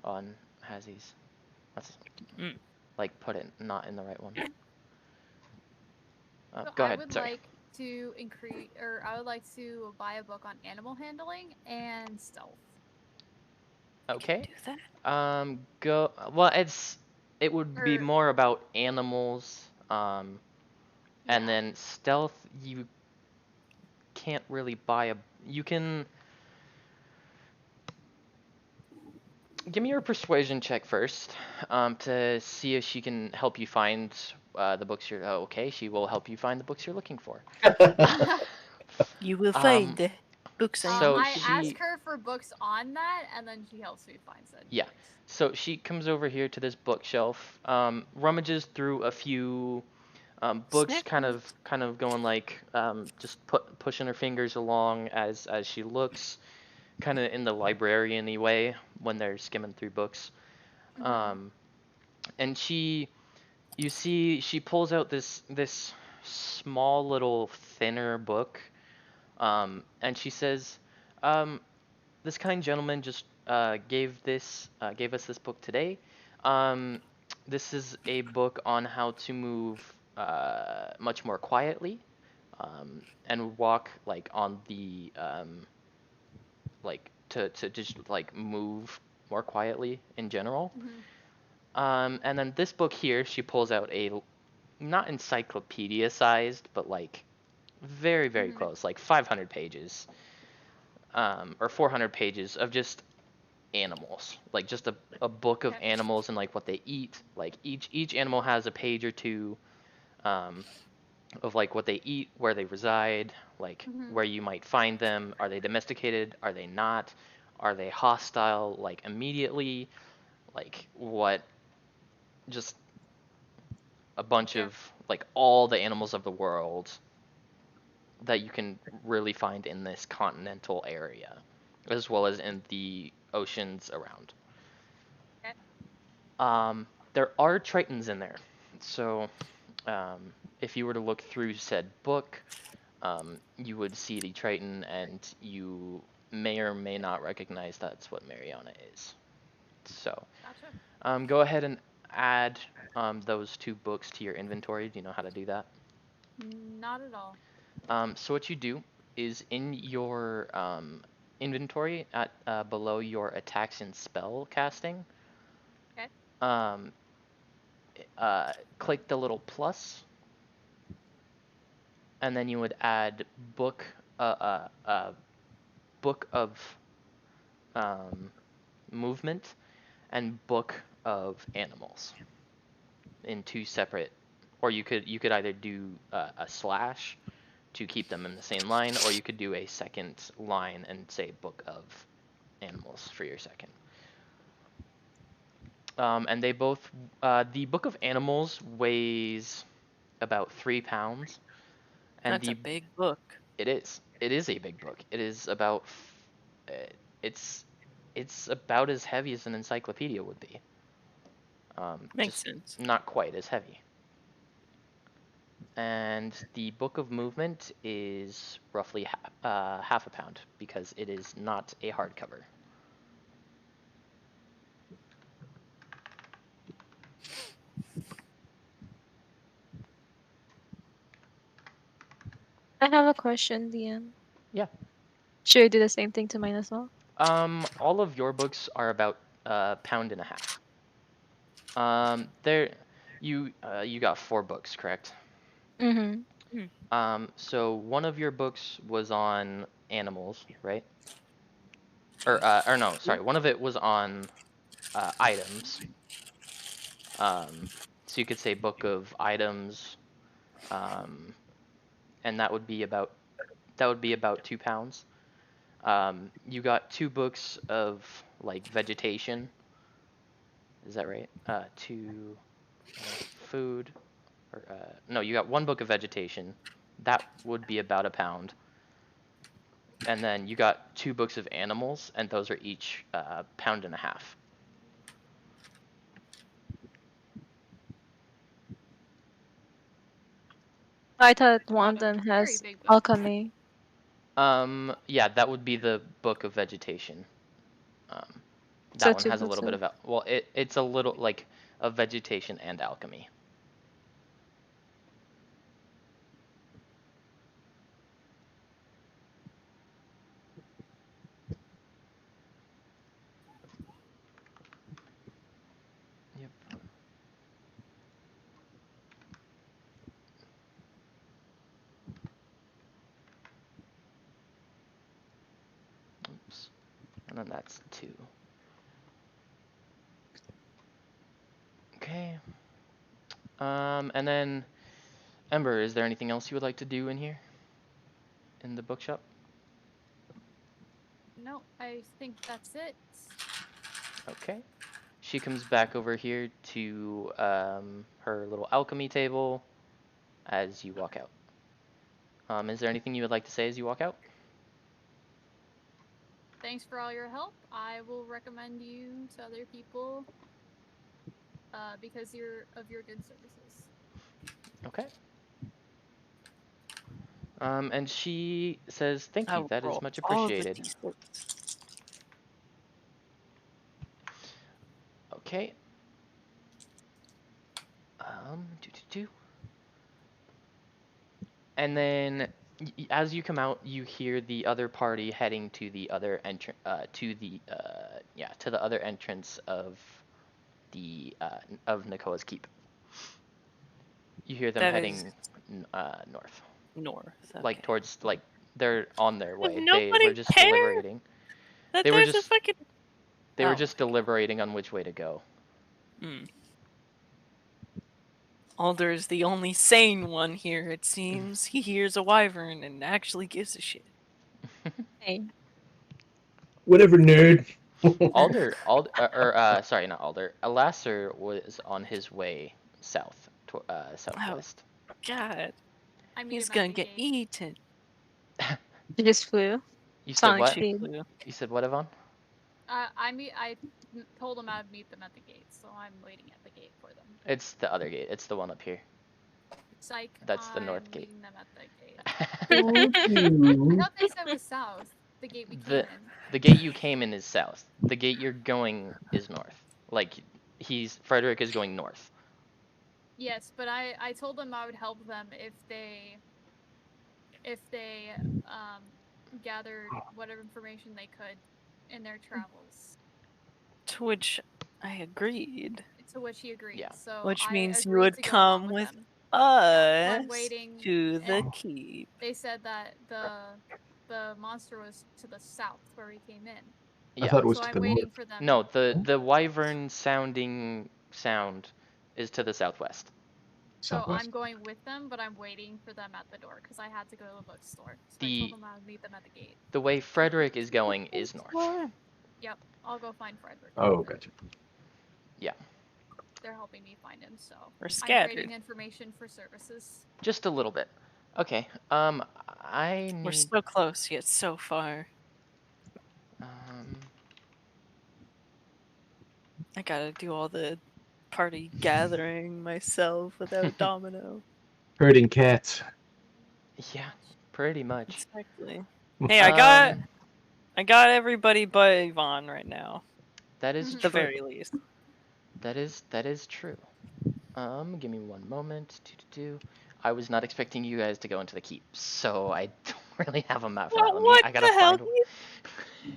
on Hazzy's. Let's like put it not in the right one. So Go I ahead. would Sorry. like to increase, or I would like to buy a book on animal handling and stealth. Okay. Do that. Go. Well, it would be Or- more about animals. And Yeah. then stealth, you can't really buy a. You can. Give me your persuasion check first, to see if she can help you find the books you're. Oh, okay, she will help you find the books you're looking for. You will Um, find the books I so am. I she- ask her for books on that, and then she helps me find said Yeah. books. So she comes over here to this bookshelf, rummages through a few books, Snack kind books. of going like just pushing her fingers along as she looks, kind of in the librarian-y way when they're skimming through books. And you see, she pulls out this small little thinner book, and she says, "This kind gentleman just gave us this book today. Um, this is a book on how to move much more quietly, and walk like on the like to just like move more quietly in general. And then this book here, she pulls out a not encyclopedia sized, but like very close, like 500 pages, or 400 pages of just animals, like just a book of Okay. animals and like what they eat. Like each animal has a page or two, of like what they eat, where they reside, like where you might find them. Are they domesticated? Are they not? Are they hostile like immediately? Like what? Just a bunch Okay. of like all the animals of the world that you can really find in this continental area, as well as in the oceans around. Okay. There are tritons in there, so if you were to look through said book, you would see the triton, and you may or may not recognize that's what Mariana is. So, Gotcha. go ahead and add those two books to your inventory. Do you know how to do that? Not at all. So what you do is in your inventory at below your attacks and spell casting, Okay. click the little plus, and then you would add book book of movement and book of animals in two separate, or you could either do a slash to keep them in the same line, or you could do a second line and say book of animals for your second. And they both, the Book of Animals weighs about 3 pounds, and That's a big book. it is a big book. It is about, uh, it's about as heavy as an encyclopedia would be. Makes Just sense. not quite as heavy. And the Book of Movement is roughly half a pound because it is not a hardcover. I have a question, Dian. Yeah. Should I do the same thing to mine as well? All of your books are about a pound and a half. There, you got 4 books, correct? Mm-hmm. So one of your books was on animals, right? Or no, sorry, one of it was on items. So you could say book of items, um, and that would be about 2 pounds. You got 2 books of like vegetation. Is that right? Two food, or no, you got 1 book of vegetation. That would be about a pound. And then you got 2 books of animals, and those are each pound and a half. I thought one of Not a them very has big book. alchemy. Yeah, that would be the book of vegetation. Um, So that one 2 has a books little bit of. of well, it's a little like of vegetation and alchemy. Yep. Oops. And then that's 2. Okay. And then Ember, is there anything else you would like to do in here? In the bookshop? No, I think that's it. Okay. She comes back over here to her little alchemy table as you walk out. Is there anything you would like to say as you walk out? Thanks for all your help. I will recommend you to other people because of your good services. Okay. And she says, "Thank I you. will That is roll much all of the appreciated." d6. Okay. Do do do. And then, as you come out, you hear the other party heading to the other entrance, to the other entrance of the of Nakoa's keep. You hear them That is heading north, north. Okay. like towards like they're on their Would way. They were nobody just care deliberating. that They were there's a just fucking. they were Oh. just deliberating on which way to go. Alder is the only sane one here, it seems. He hears a wyvern and actually gives a shit. Hey. Whatever, nerd. Sorry, not Alder. Alasser was on his way south, southwest. God, I meet he's him at gonna the get gate. eaten. You just flew. You said Sonic what? She speed. flew. You said what, Yvonne? I told him I would meet them at the gate, so I'm waiting at the gate for them. It's the other gate. It's the one up here. Psych. That's the I'm north gate. meeting them at the gate. Oh, I thought they said it was south. The gate we came in. The gate you came in is south. The gate you're going is north. Like Frederick is going north. Yes, but I told them I would help them if they gathered whatever information they could in their travels. To which I agreed. To which he agreed. Yeah. So Which I means you agreed would to go along come with with them. us So I'm waiting, to the and keep. they said that the monster was to the south where we came in. I Yeah. thought it was So to I'm the waiting north. for them. No, the wyvern sounding sound is to the southwest. So Southwest. I'm going with them, but I'm waiting for them at the door because I had to go to the bookstore. So I The- told them I would meet them at the gate. The way Frederick is going is north. Yep, I'll go find Frederick. Oh, gotcha. Yeah. They're helping me find him, so We're I'm scattered. trading information for services. Just a little bit. Okay. I We're need. so close yet so far. Um. I gotta do all the party gathering myself without Domino. Herding cats. Yeah. Pretty much. Exactly. Hey, I got Um. everybody but Yvonne right now. That is Mhm. At the true. very least. That is true. Give me one moment. I was not expecting you guys to go into the keep, so I don't really have a map for that. What I the gotta hell? find.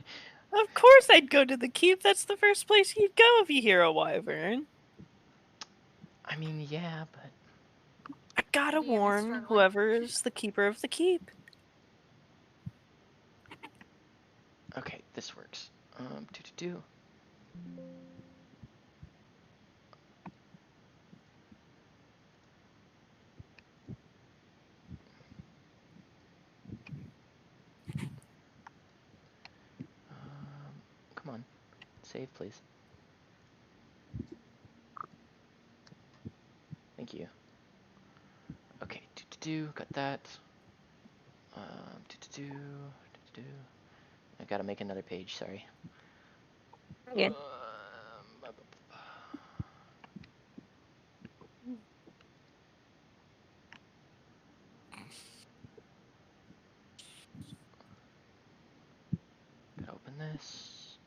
Of course I'd go to the keep. That's the first place you'd go if you hear a wyvern. I mean, yeah, but I gotta DM is warn struggling. whoever's the keeper of the keep. okay, this works. Do do do. Come on, save, please. Thank you. Okay, got that. Do. I gotta make another page. Sorry. Again. Gotta open this.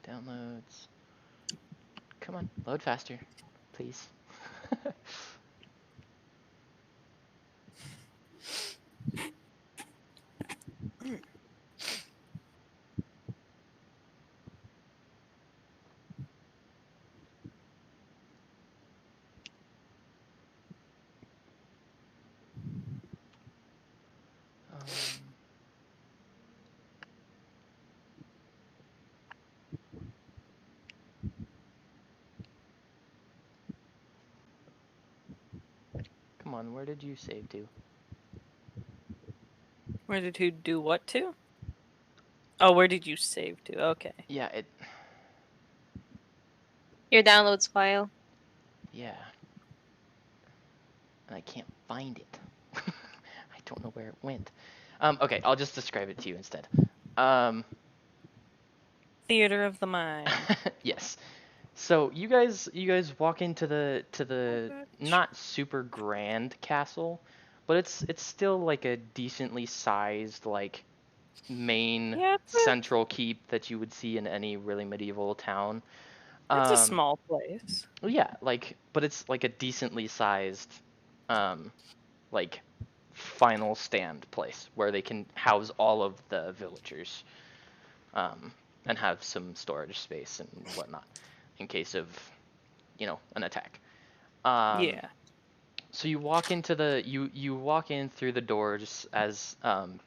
Downloads. Come on, load faster, please. Um, come on, where did you save to? Where did who do what to? Oh, where did you save to? Okay. Yeah, Your downloads file. yeah. And I can't find it. I don't know where it went. Okay, I'll just describe it to you instead. Theater of the mind. Yes. So you guys walk into the not super grand castle, but it's still like a decently sized like main Yeah, central keep that you would see in any really medieval town. it's a Um, small place. yeah, but it's like a decently sized, um, like final stand place where they can house all of the villagers, um, and have some storage space and whatnot in case of, an attack. Um, Yeah. so you walk into you walk in through the doors as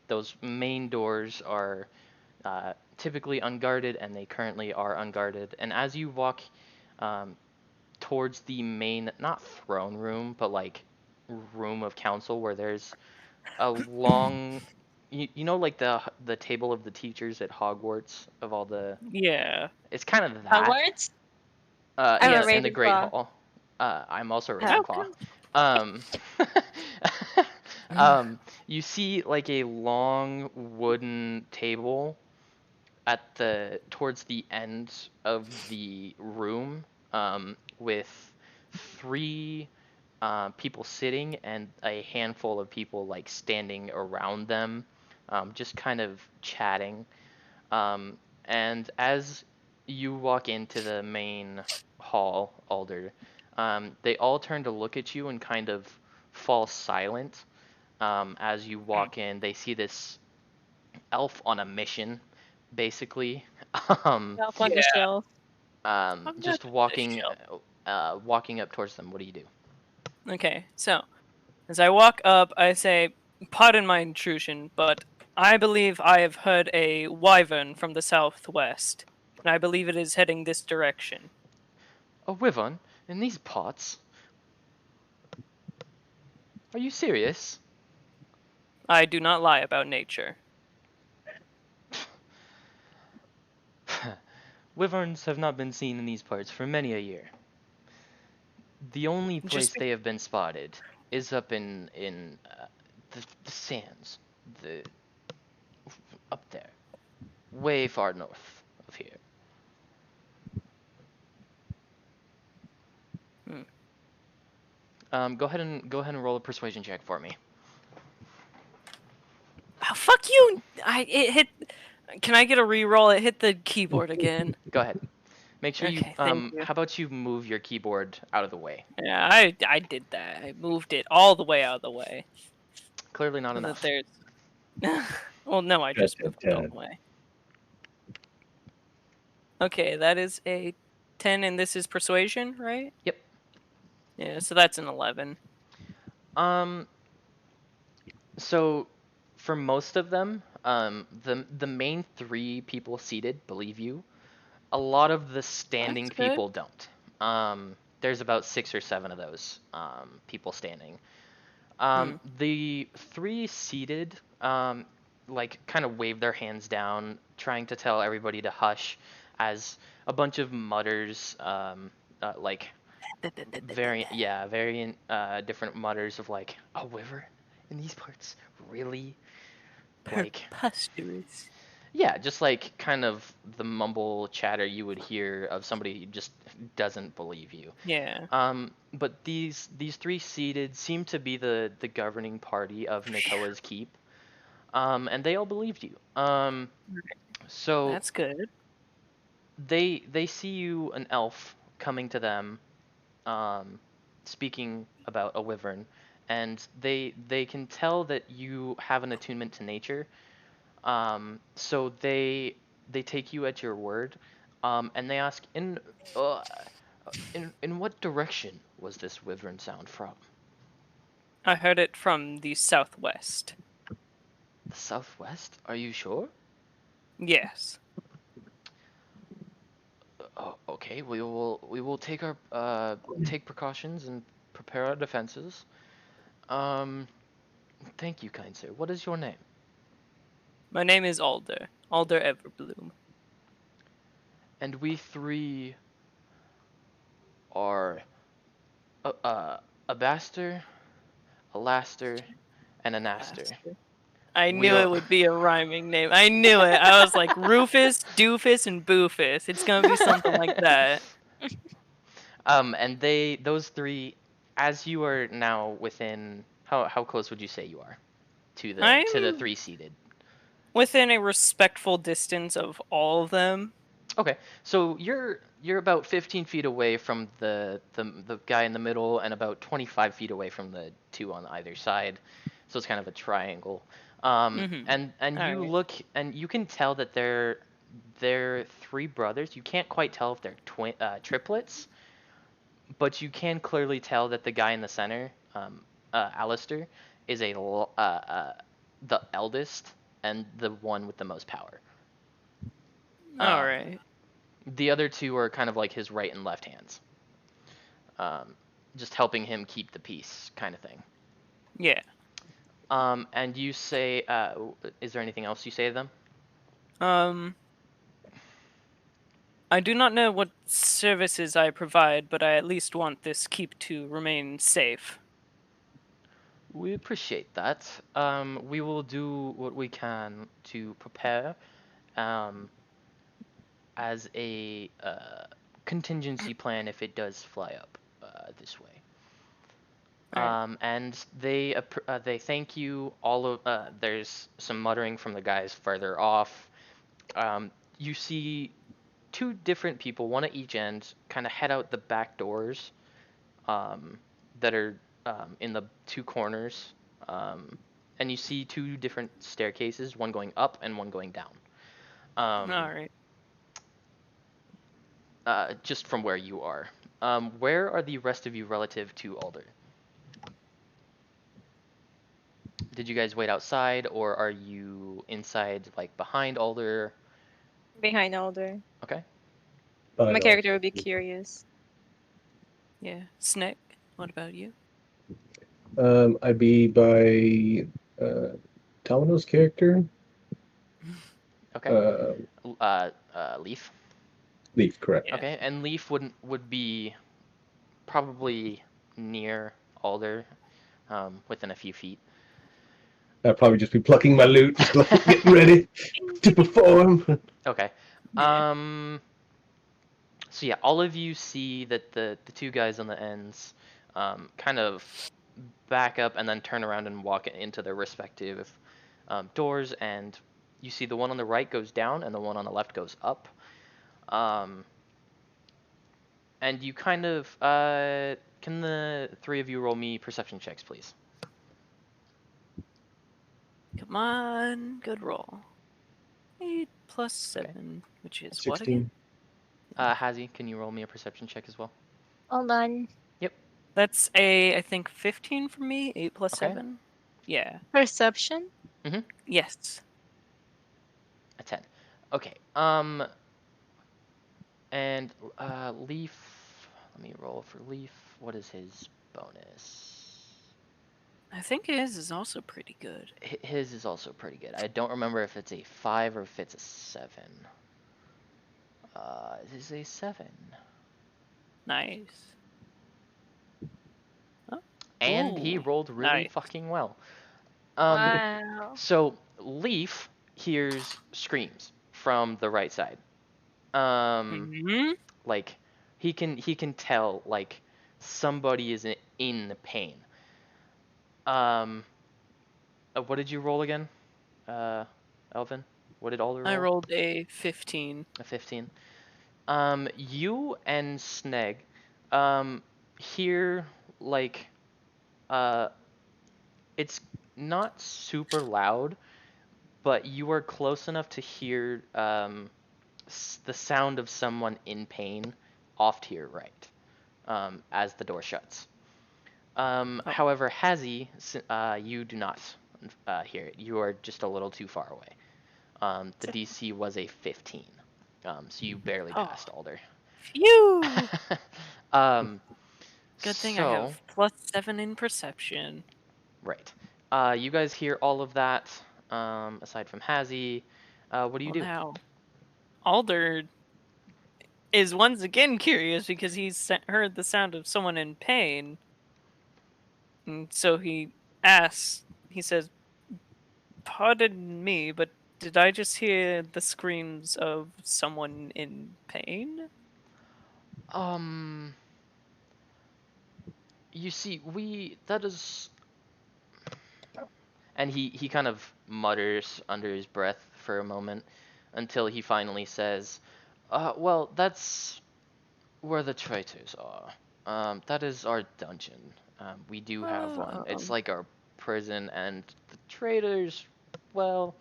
those main doors are typically unguarded, and they currently are unguarded. And as you walk um, towards the main, not throne room, but like room of council, where there's a long, like the table of the teachers at Hogwarts of all the. Yeah. It's kind of that. Hogwarts? I'm a Yes, in the Great Ravenclaw. Hall. I'm also a Oh. Ravenclaw. Um, you see like a long wooden table towards the end of the room, with three people sitting and a handful of people like standing around them, just kind of chatting. Um, and as you walk into the main hall, Alder, they all turn to look at you and kind of fall silent. As you walk in, they see this elf on a mission, basically. um, Up on the Yeah. shelf. I'm not just the walking up towards them. What do you do? Okay, so as I walk up, I say, "Pardon my intrusion, but I believe I have heard a wyvern from the southwest, and I believe it is heading this direction." A wyvern in these parts? Are you serious? I do not lie about nature. Wyverns have not been seen in these parts for many a year. The only place Just they have been spotted is up in the sands, the up there, way far north of here. Hmm. Go ahead and roll a persuasion check for me. Oh, fuck you! It hit. Can I get a reroll? It hit the keyboard again. Go ahead. Make sure you Okay, thank you. how about you move your keyboard out of the way? Yeah, I did that. I moved it all the way out of the way. Clearly not So that enough. there's. Well, no, I just moved it all the way. Okay, that is a 10, and this is persuasion, right? Yep. Yeah, so that's an 11. So for most of them, the main three people seated believe you. A lot of the standing That's good. people don't. There's about 6 or 7 of those people standing. The three seated, like, kind of wave their hands down, trying to tell everybody to hush, as a bunch of mutters, like variant different mutters of like a wyvern in these parts, really, like, Preposterous. yeah, just like kind of the mumble chatter you would hear of somebody who just doesn't believe you. Yeah. But these three seated seem to be the governing party of Nakoa's Keep. And they all believed you. So That's good. they see you, an elf, coming to them, speaking about a wyvern, and they can tell that you have an attunement to nature. So they take you at your word, and they ask, uh, in what direction was this wyvern sound from? I heard it from the southwest. The southwest? Are you sure? Yes. Okay, we will take precautions and prepare our defenses. Um, Thank you, kind sir. What is your name? My name is Alder. Alder Everbloom. And we three are a Baster, a Laster, and a Naster. I We knew are it would be a rhyming name. I knew it. I was like Rufus, Doofus, and Boofus. It's gonna be something like that. And those three, as you are now within, how close would you say you are to the I'm three seated? within a respectful distance of all of them. Okay, so you're about 15 feet away from the guy in the middle, and about 25 feet away from the two on either side. So it's kind of a triangle. And you Alright. look, and you can tell that they're three brothers. You can't quite tell if they're triplets, but you can clearly tell that the guy in the center, Alistair, is the eldest and the one with the most power. Alright. The other two are kind of like his right and left hands, just helping him keep the peace, kind of thing. Yeah. And you say, is there anything else you say to them? I do not know what services I provide, but I at least want this keep to remain safe. We appreciate that. We will do what we can to prepare, as a contingency plan if it does fly up this way. Alright. And they thank you. There's some muttering from the guys further off. You see two different people, one at each end, kind of head out the back doors, that are in the two corners. And you see two different staircases, one going up and one going down. Alright. Just from where you are. Where are the rest of you relative to Alder? Did you guys wait outside, or are you inside, like behind Alder? Behind Alder. Okay. My character would be curious. Yeah. Snick, what about you? I'd be by Domino's character. Okay. Leaf. Leaf, correct. Yeah. Okay, and Leaf would be probably near Alder, within a few feet. I'd probably just be plucking my loot, just like getting ready to perform. Okay. Yeah. So yeah, all of you see that the two guys on the ends, kind of back up and then turn around and walk into their respective doors, and you see the one on the right goes down and the one on the left goes up. And you kind of can the three of you roll me perception checks, please? Come on, good roll. 8 plus 7, which is what 16. again? Hazy, can you roll me a perception check as well? Hold on. Yep. That's I think 15 for me. 8 plus Okay. 7. Yeah. Perception? Yes. A 10. Okay. And Leaf. Let me roll for Leaf. What is his bonus? I think his is also pretty good. His is also pretty good. I don't remember if it's a 5 or if it's a 7. It is a 7. Nice. Oh. And he Ooh, rolled really nice. fucking well. Wow. So Leaf hears screams from the right side. Mhm. Like he can tell like somebody is in pain. What did you roll again, Elvin? What did Alder roll? I rolled a 15. A 15. You and Sneg, hear like, uh, it's not super loud, but you are close enough to hear the sound of someone in pain off to your right, as the door shuts. Oh. However, Hazy, you do not hear it. You are just a little too far away. The DC was a 15, so you barely Oh. passed Alder. Phew! um, Good thing I so, have plus 7 in perception. right. You guys hear all of that, aside from Hazy. What do you Well, do? now, Alder is once again curious because he's heard the sound of someone in pain. And so he asks, he says, "Pardon me, but did I just hear the screams of someone in pain?" Um, you see, that is, and he kind of mutters under his breath for a moment until he finally says, well, that's where the traitors are. That is our dungeon. We do have one. It's like our prison, and the traitors, well,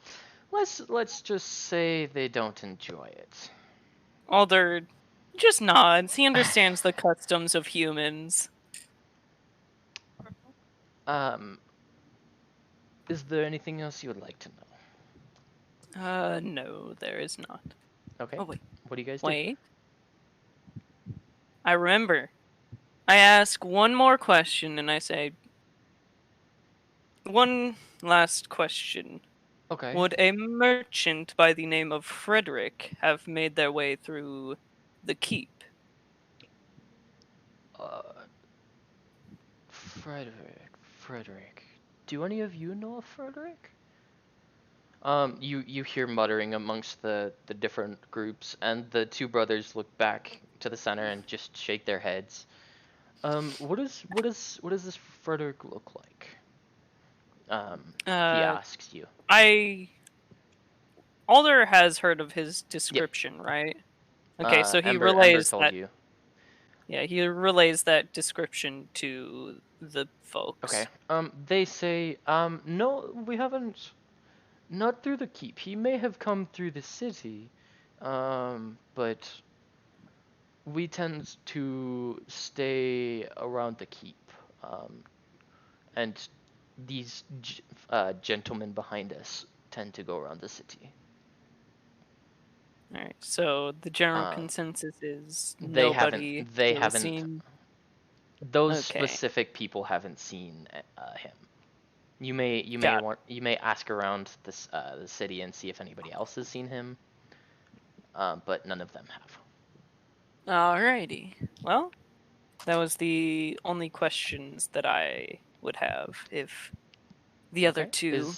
let's just say they don't enjoy it. Alder just nods. He understands the customs of humans. Um, is there anything else you would like to know? No, there is not. Okay. Oh, wait. What do you guys do? Wait. I remember. I ask one more question and I say, one last question. Okay. Would a merchant by the name of Frederick have made their way through the keep? Uh, Frederick. Do any of you know of Frederick? You hear muttering amongst the different groups, and the two brothers look back to the center and just shake their heads. What does this Frederick look like? He Uh, asks you. Alder has heard of his Yep. description, right? Okay, so he Ember relays told that. you. Yeah, he relays that description to the folks. Okay. They say, no, we haven't. Not through the keep. He may have come through the city, but we tend to stay around the keep, and these gentlemen behind us tend to go around the city. All right. So the general Um, consensus is they nobody haven't. They really haven't. seen. Those Okay. specific people haven't seen him. You may Got it. you may ask around this the city and see if anybody else has seen him, but none of them have. Alrighty. Well, that was the only questions that I would have. If the other Okay. two,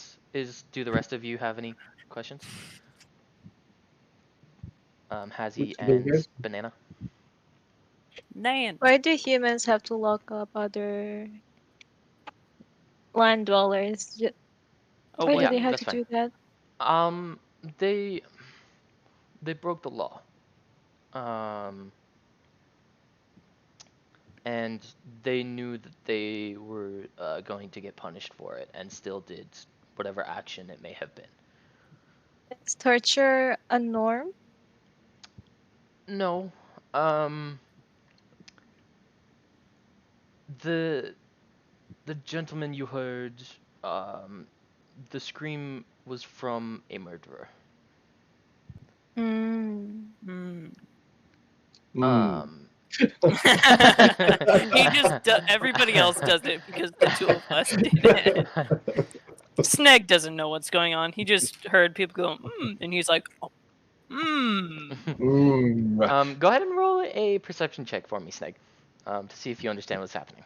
Do the rest of you have any questions? Hazy Which of those and guys? Banana. Nan. Why do humans have to lock up other land dwellers? Oh Why do wait, they have That's to fine. do that? Um, they broke the law. Um, and they knew that they were going to get punished for it, and still did whatever action it may have been. Is torture a norm? No, the gentleman you heard, um, the scream was from a murderer. Hmm. Hmm. Um, He just everybody else does it because the two of us did it. Sneg doesn't know what's going on. He just heard people go, and he's like, oh, Go ahead and roll a perception check for me, Sneg, to see if you understand what's happening.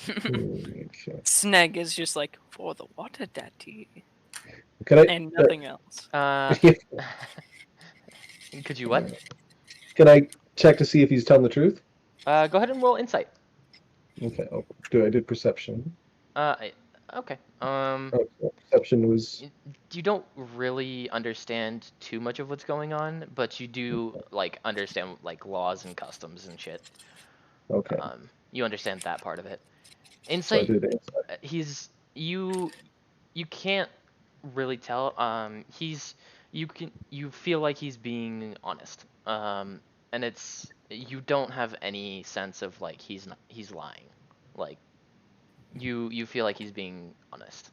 Okay. Sneg is just like, for the water daddy, Can I? and nothing else. Could you what? Can I check to see if he's telling the truth? Go ahead and roll insight. Okay. Oh, I did perception. Okay. Oh, perception was You don't really understand too much of what's going on, but you do like understand like laws and customs and shit. okay. You understand that part of it. So I Insight, did insight. he's you can't really tell. You feel like he's being honest. And it's you don't have any sense of like he's lying. Like you feel like he's being honest.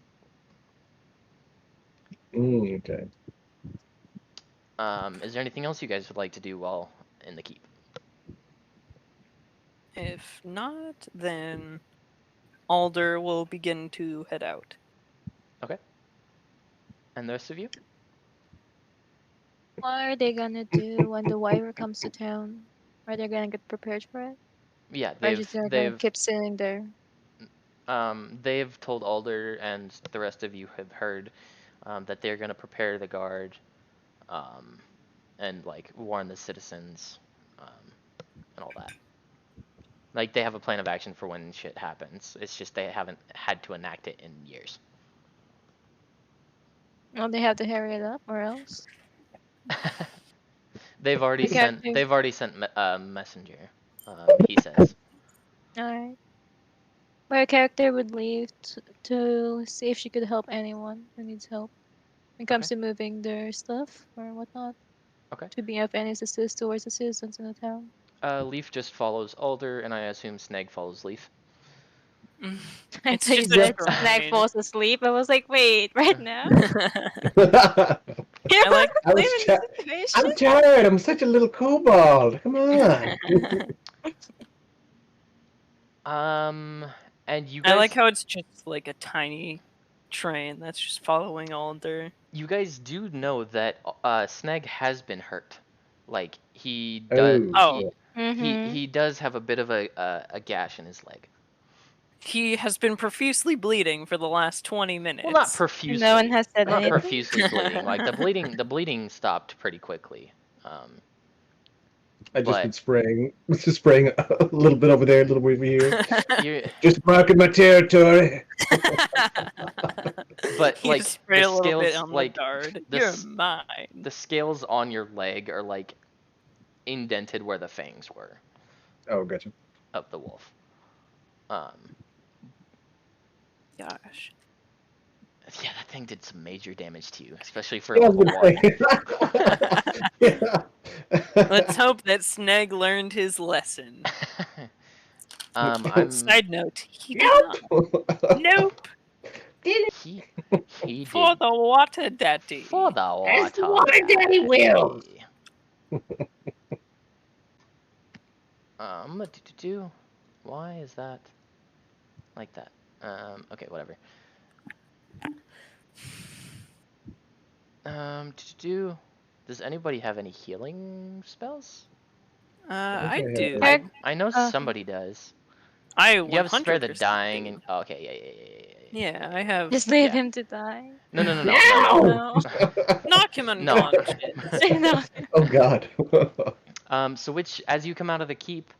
Okay. Is there anything else you guys would like to do while in the keep? If not, then Alder will begin to head out. Okay. And the rest of you? What are they gonna do when the wire comes to town? Are they gonna get prepared for it? Yeah, Or just they're gonna keep sitting there? they've told Alder, and the rest of you have heard that they're gonna prepare the guard, um, and like warn the citizens, and all that. Like they have a plan of action for when shit happens. It's just they haven't had to enact it in years. Well, they have to hurry it up, or else. They've already Okay, sent okay. a messenger. He says. Alright. My character would leave to see if she could help anyone who needs help when it comes to moving their stuff or whatnot. Okay. To be of any assistance towards the citizens in the town. Leaf just follows Alder, and I assume Sneg follows Leaf. I It's thought you just a said Snag shrine. falls asleep. I was like, wait, right now? I You're like- I was leaving cha- the situation? I'm tired. I'm such a little kobold. Come on. And you guys. I like how it's just like a tiny train that's just following Alder. You guys do know that Sneg has been hurt. Like he does. Oh. He does have a bit of a gash in his leg. He has been profusely bleeding for the last 20 minutes. Well, not profusely. No one has said Not anything. profusely bleeding. Like the bleeding stopped pretty quickly. I just but- been spraying. Just spraying a little bit over there, a little bit over here. You, Just marking my territory. but You like spray the a little bit scales, on like the guard. the You're s- mine. the scales on your leg are like indented where the fangs were Oh, gotcha. of the wolf. Gosh. Yeah, that thing did some major damage to you, especially for Yeah, I level was 1. gonna say. Yeah. Let's hope that Sneg learned his lesson. I'm Side note, he did not. Nope. he For did the water daddy. for the water. As the water daddy wills. Why is that like that? Okay, whatever. Does anybody have any healing spells? I Okay, do. I know Uh, somebody does. I You have spare the 100% dying do. and oh, okay, Yeah, I have. Just leave Yeah. him to die. No. No. Knock him No. unconscious. No. Oh God. So as you come out of the keep,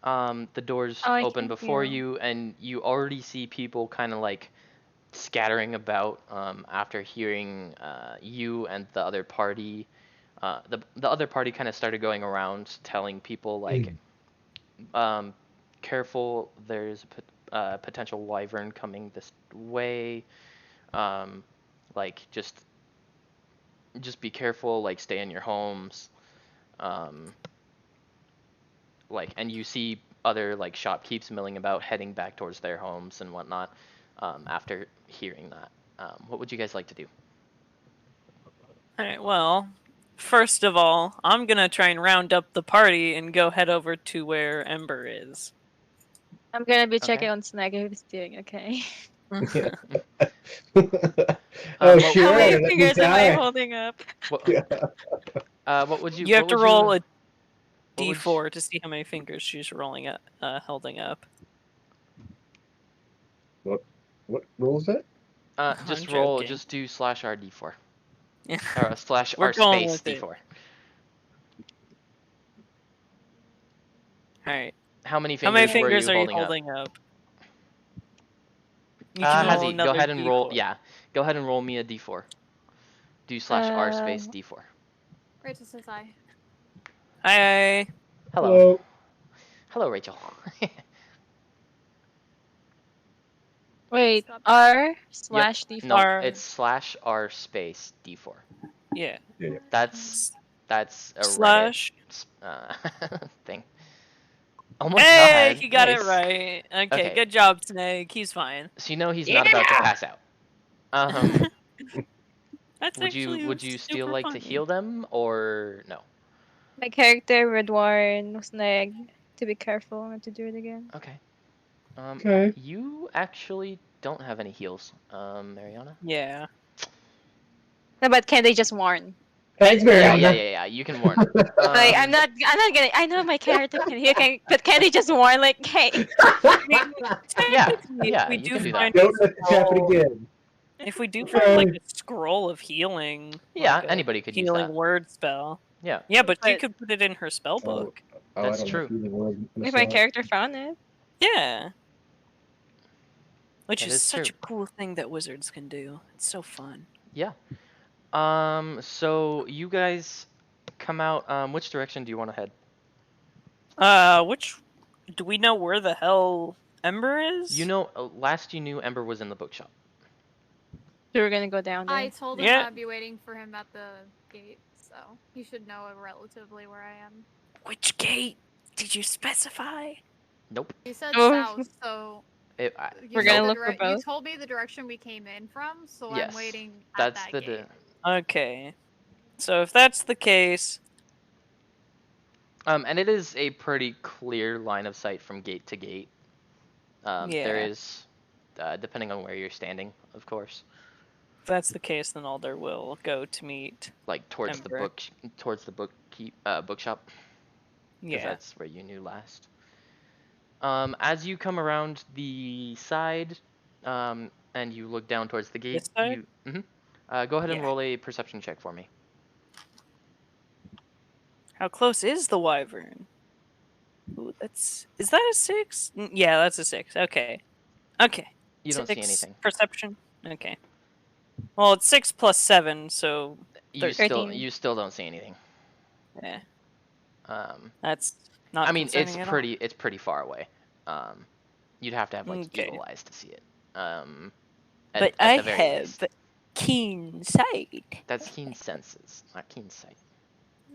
the doors Oh, I open can before heal. you, and you already see people kind of like scattering about after hearing you and the other party. The other party kind of started going around telling people like, um, careful, there's a potential wyvern coming this way. Um, like just be careful, like stay in your homes. Um, and you see other like shopkeepers milling about, heading back towards their homes and whatnot. After hearing that, what would you guys like to do? Alright, well, first of all, I'm gonna try and round up the party and go head over to where Ember is. I'm gonna be Okay. checking on Snag if he's doing okay. Yeah. Well, How Sure, many let me fingers am I die. holding up? What, Yeah. what would you? You have What to would roll you? a What would d4 to see how many fingers she's holding up. What role is that? just I'm roll. joking. Just do /r d4 Yeah. or slash We're r going space with it. d4. Alright. How many How many fingers were fingers you are you holding up? holding up? You can roll Hazi, go another ahead and roll. d4. Yeah, go ahead and roll me a d4. Do /r space Uh, d4. Rachel says I. Hi. Hello. Hello, Rachel. wait, Stop. R Yep. slash D4. No, R. it's /r space d4. Yeah. Yeah. That's a Slash. Reddit thing. Oh my Hey, god, he got it nice. right. Okay, Okay. good job, Snake. He's fine. So you know he's not about to Yeah. pass out. That's actually would you still super like to funny. heal them or no? My character would warn Snag to be careful not to do it again. Okay. Okay. You actually don't have any heals, Mariana. Yeah. No, but can they just warn? Thanks, Yeah, Mariana. you can warn. Like, I'm not gonna. I know my character can heal, but can they just warn? Like, hey, Yeah, Technically, yeah, if we you do can do find that. Don't let this happen scroll, again. if we do find like Okay. a scroll of healing, Yeah, like a anybody could use healing that. word spell. Yeah, Yeah, but she But- could put it in her spell book. I that's don't true. have healing word in the if my slot. character found it, Yeah. Which That is is such true. a cool thing that wizards can do. It's so fun. Yeah. So you guys come out. Which direction do you want to head? Which do we know where the hell Ember is? You know, last you knew, Ember was in the bookshop. so we're gonna go down there. I told him Yeah. I'd be waiting for him at the gate, so he should know relatively where I am. Which gate did you specify? Nope. He said Oh. south, so We're gonna look for You both. told me the direction we came in from, so Yes, I'm waiting at that's that the. gate. Okay. So if that's the case, And it is a pretty clear line of sight from gate to gate. There Yeah. is, depending on where you're standing, of course, if that's the case, then Alder will go to meet. like towards Ember. the bookshop, because Yeah. that's where you knew last. As you come around the side, and you look down towards the gate, This side? go ahead and Yeah. roll a perception check for me. How close is the wyvern? Ooh, is that a 6? Yeah, that's a 6. Okay. Okay. You don't see 6 anything. Perception. Okay. Well, it's 6 plus 7, so You 13. still don't see anything. yeah, That's not. I mean, concerning at all. it's pretty far away. You'd have to have like Okay. evil eyes to see it. But at I the very have least. keen sight. That's keen senses, not keen sight.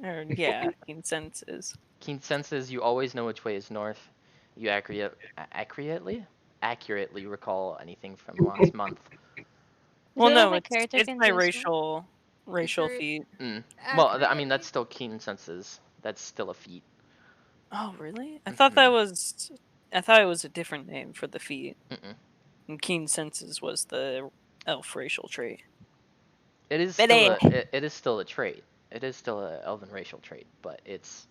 Or yeah, keen senses. Keen senses, you always know which way is north. You accurately recall anything from last month. Well, Is it like no, my it's character it's can my do as well? racial Accurate- feat. Well, I mean, Accurately? that's still keen senses. That's still a feat. Oh, really? I thought that was. I thought it was a different name for the feat. Mm-mm. And keen senses was the elf racial trait. It is Baby. still it is still a trait. It is still a elven racial trait, but it's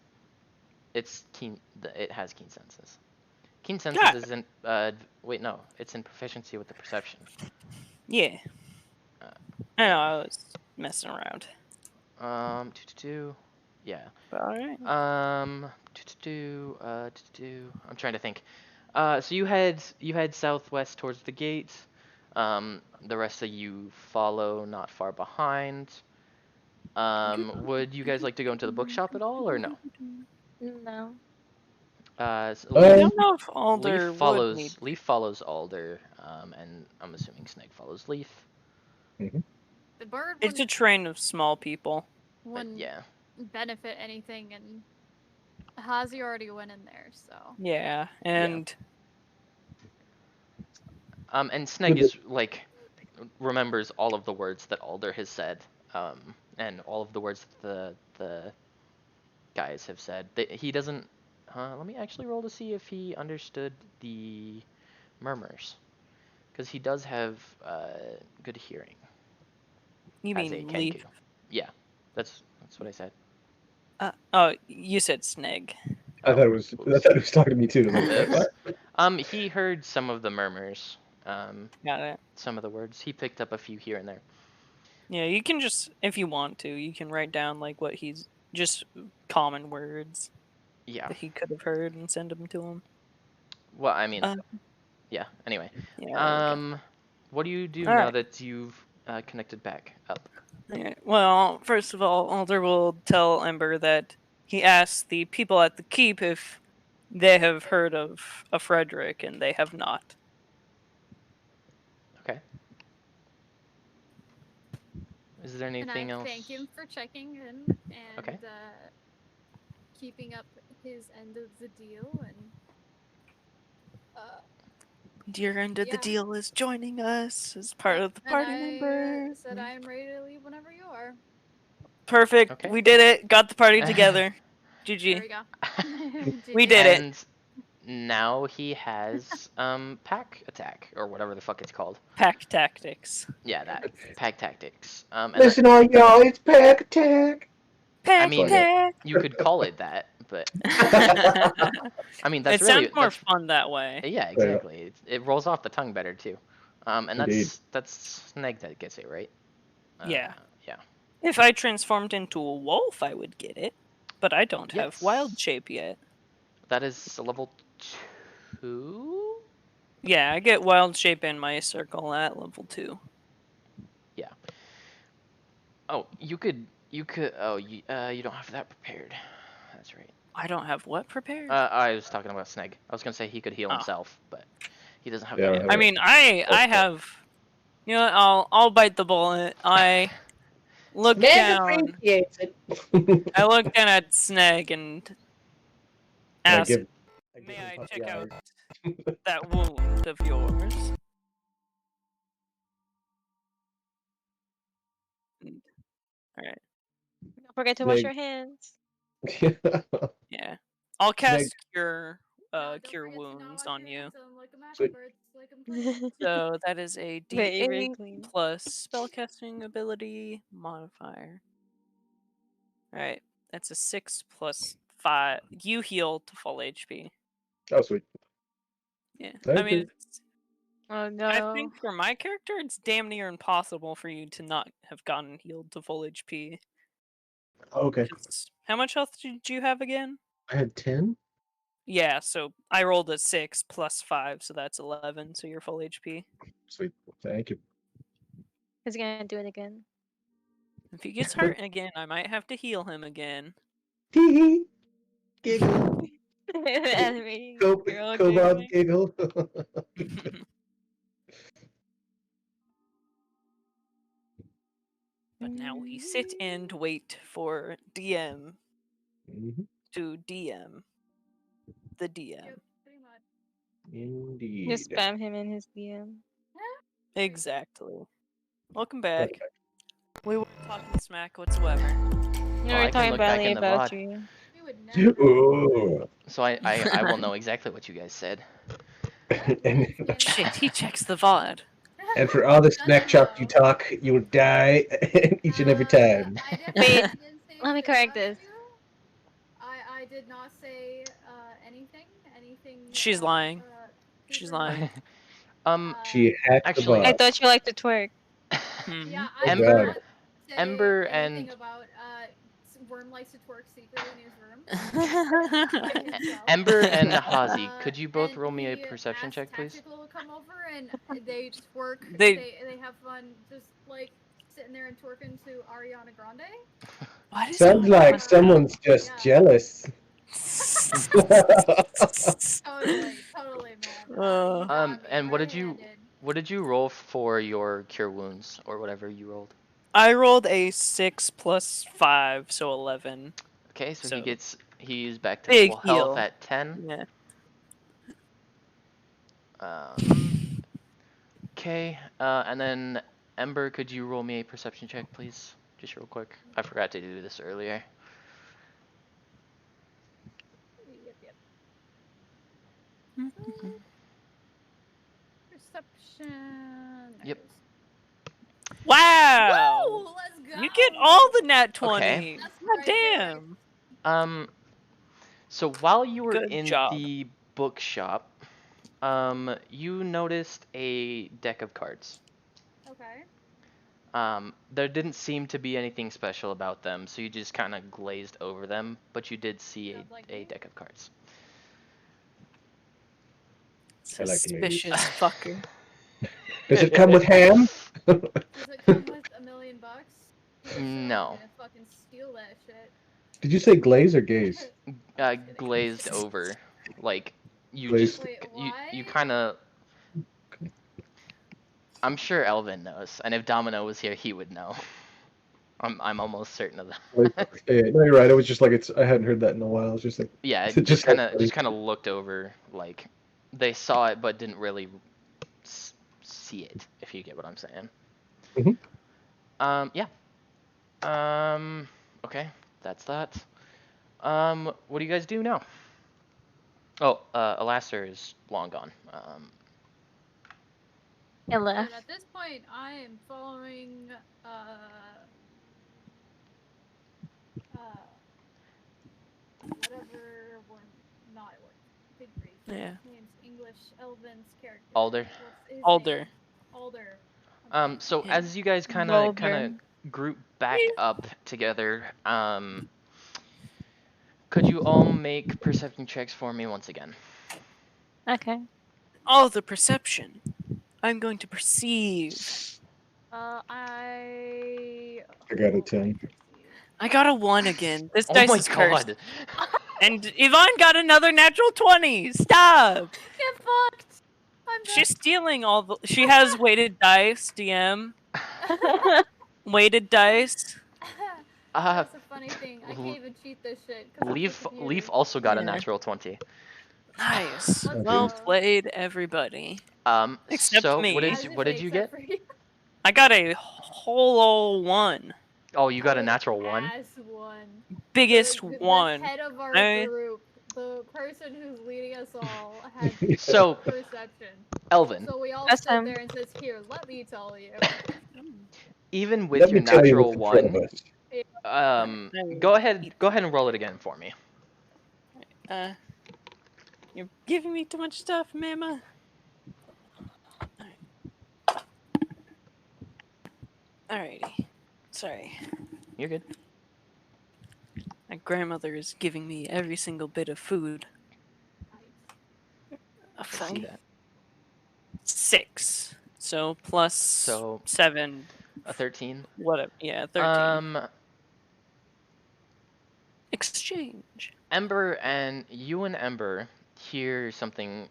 keen. It has keen senses. Keen senses Got it. isn't. Wait, no, it's in proficiency with the perception. Yeah. Uh, I know, I was messing around. Yeah. But alright. I'm trying to think. So you head southwest towards the gate. The rest of you follow not far behind. Would you guys like to go into the bookshop at all, or no? No. So I Um, don't know if Alder would need. Leaf follows Alder, and I'm assuming Snake follows Leaf. The bird It's a train of small people. But wouldn't yeah, benefit anything, and Hazi already went in there, so. Yeah, and and Sneg is like remembers all of the words that Alder has said, and all of the words that the guys have said. He doesn't. Let me actually roll to see if he understood the murmurs, because he does have good hearing. you As a mean Kenku. Leaf. Yeah, that's what I said. Oh, you said Sneg. I thought it was talking to me too. Like, Oops. what? He heard some of the murmurs, Got it. some of the words. He picked up a few here and there. Yeah, you can just, if you want to, you can write down like what he's just common words Yeah. that he could have heard and send them to him. Well, I mean, Uh, yeah. Anyway, Yeah. what do you do now Alright. that you've connected back up? Okay. Well, first of all, Alder will tell Ember that he asked the people at the keep if they have heard of a Frederick, and they have not. Okay. Is there And anything I else? thank him for checking in and Okay. keeping up his end of the deal, and Your end of the Yeah. deal is joining us as part of the and party I member. said I am ready to leave whenever you are. Perfect. Okay. We did it. Got the party together. There GG. we go. We did it. And now he has pack attack or whatever the fuck it's called. Pack tactics. Yeah, that pack tactics. And Listen, all y'all, it's pack attack. Pack mean, attack. you could call it that, but I mean that's it really sounds more that's fun that way. yeah, exactly. It rolls off the tongue better too. And Indeed. that's Sneg that gets it, right? Yeah. Yeah. If I transformed into a wolf, I would get it. But I don't have Yes. wild shape yet. That is a level 2. Yeah, I get wild shape in my circle at level 2. Yeah. Oh, you could. Oh, you don't have that prepared. That's right. I don't have what prepared? I was talking about Sneg. I was gonna say he could heal Oh. himself, but he doesn't have Yeah, that. I I mean, I have. You know what, I'll bite the bullet. I look down. appreciates it. I look down at Sneg and ask, give may him I puppy check eyes. out that wound of yours? Alright, Don't forget to wash Snake. your hands. yeah. I'll cast Sneg. cure No, don't cure forget to not wounds wash on your you. hands on 'em like a Sweet. birds, like 'em clean. So that is a Very, very D8 clean. plus spellcasting ability modifier. Alright, that's a 6 plus 5. You heal to full HP. Oh, sweet. Yeah. Thank I mean, you. Oh no. I think for my character, it's damn near impossible for you to not have gotten healed to full HP. Okay. 'Cause how much health did you have again? I had 10. Yeah, so I rolled a 6 plus 5, so that's 11, so you're full HP. Sweet. Thank you. He's gonna do it again. If he gets hurt again, I might have to heal him again. Tee Giggle. Animating girl Cobalt giggling. giggle. But now we sit and wait for DM Mhm. to DM the DM. Yep, pretty much. Indeed. Just spam him in his DM. Exactly. Welcome back. Perfect. We weren't talking smack whatsoever. No, I we're can talking look back badly in the about VOD. you. We would never. Ooh. So I will know exactly what you guys said. and, Shit, he checks the VOD. and for all the snack chop you talk, you will die each and every time. I definitely Wait, didn't say let me shit correct about this. you. I did not say anything. She's lying. She's super lying. nice. She hacked Actually- the I bot. thought you liked to twerk. Mhm. Yeah, Oh, I did Ember- not say Ember anything and- about Worm likes to twerk secretly in his room. by himself. Ember and Hazi, could you both and roll me a he perception asked check, please? Tactical to come over and they twerk. They- They have fun, just like sitting there and twerking to Ariana Grande. Why does Sounds it like someone's just Yeah. jealous. Totally, man. And what did you roll for your cure wounds or whatever you rolled? I rolled a 6 plus 5, so 11. Okay, so So- he's back to Big full health heal. at 10. Yeah. Okay, and then Ember, could you roll me a perception check, please? Just real quick. I forgot to do this earlier. Yep. Mm-hmm. Perception. There Yep. it is. Wow! Woo, let's go. You get all the nat 20. Okay. That's God right there. damn. So while you were Good in job. the bookshop, you noticed a deck of cards. Okay. There didn't seem to be anything special about them, so you just kind of glazed over them, but you did see Sounds like a me. deck of cards. I like the ladies. Suspicious fucker. Does it come with ham? Does it come with $1 million? If so, I'm No. gonna fucking steal that shit. Did you say glaze or gaze? Glazed over. Like, you Glazed. just, Wait, you why? kind of... I'm sure Elvin knows, and if Domino was here, he would know. I'm almost certain of that. Yeah, no, you're right. It was just like I hadn't heard that in a while. It's just like Yeah, It it just just sounds kind of looked over, like they saw it but didn't really see it, if you get what I'm saying. Mhm. Yeah. Okay, that's that. What do you guys do now? Oh, Alastor is long gone. I And left. at this point, I am following whatever one, not one, big grief. Yeah. Name's English Elvin's character. Alder. What's his Alder. name? Alder. So Yeah. as you guys kind Boulder. of group back up together, could you all make perception checks for me once again? Okay. Oh, the perception. I'm going to perceive. I got a 10. I got a 1 again. This Oh dice my is cursed. god! And Yvonne got another natural 20. Stop! Get fucked. I'm She's stealing all the. She has weighted dice, DM. Weighted dice. That's a funny thing. I can't even cheat this shit. 'cause I'm so Leaf confused. also got a Yeah. natural 20. Nice. Let's Well go. played, everybody. Except So me. what As did you what say, did you except get? for you. I got a whole old 1. Oh, you got a Whole natural 1? ass one. Biggest The 1. head of our I- group, the person who's leading us all, had So, perception. Elvin, So we all That's stood him. there and says, "Here, let me tell you." even with Let your me tell you natural what's in front of 1, us. go ahead and roll it again for me. You're giving me too much stuff, mama. Alrighty. Sorry. You're good. My grandmother is giving me every single bit of food. I see that. 6. So plus So 7. a 13. Whatever. Yeah, 13. Exchange. Ember and Ember hear something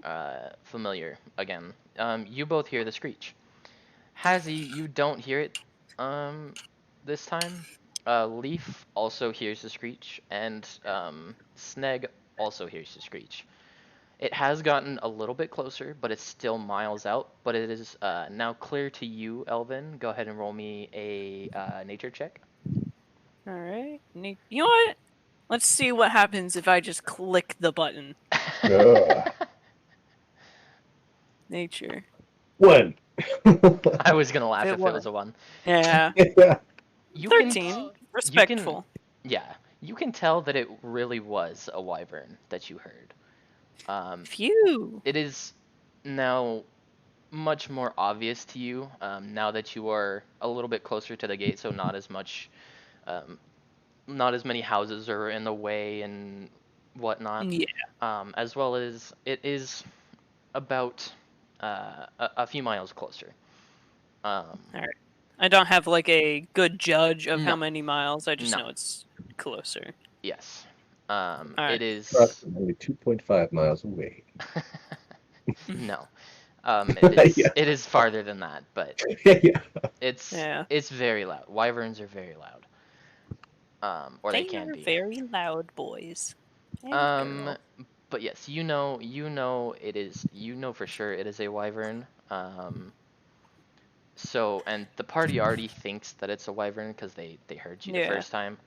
familiar again. You both hear the screech. Hazy, you don't hear it this time. Leaf also hears the screech, and Sneg also hears the screech. It has gotten a little bit closer, but it's still miles out. But it is now clear to you, Elvin. Go ahead and roll me a nature check. Alright. You know what? Let's see what happens if I just click the button. Ugh. Nature. 1. I was gonna laugh It if it was a 1. Yeah. Yeah. You can 13. Oh, Respectful. yeah, you can tell that it really was a wyvern that you heard. Phew. It is now much more obvious to you now that you are a little bit closer to the gate, so um, not as many houses are in the way and whatnot. Yeah. As well as it is about a few miles closer. Um, Alright. I don't have like a good judge of how No. many miles. I just No. know it's closer. yes. Alright. It is. Approximately 2.5 miles away. No. It Yeah. is farther than that, but Yeah. Yeah. it's very loud. Wyverns are very loud. Or they They can are be. very loud boys. And Um, girls. but yes, you know for sure it is a wyvern. So and the party already thinks that it's a wyvern because they heard you the Yeah. first time.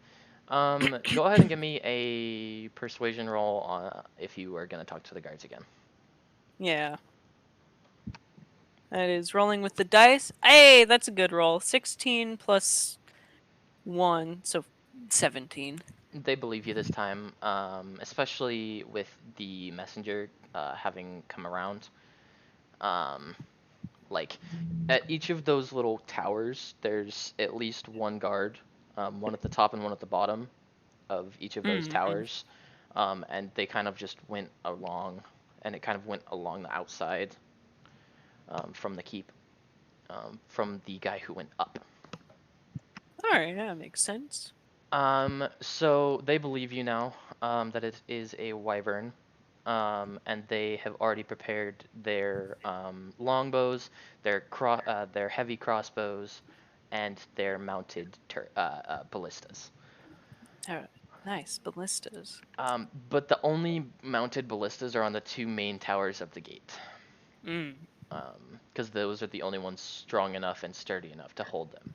Go ahead and give me a persuasion roll on if you are gonna talk to the guards again. Yeah. That is rolling with the dice. Hey, that's a good roll. 16 plus 1, so 17. They believe you this time, especially with the messenger having come around. Um, like at each of those little towers, there's at least one guard, one at the top and one at the bottom of each of those Mm-hmm. towers, and they kind of just went along, and it kind of went along the outside from the keep, from the guy who went up. Alright, that makes sense. So they believe you now, that it is a wyvern, and they have already prepared their longbows, their heavy crossbows, and their mounted ballistas. Alright. Nice. Ballistas. But the only mounted ballistas are on the two main towers of the gate, Mm. because those are the only ones strong enough and sturdy enough to hold them.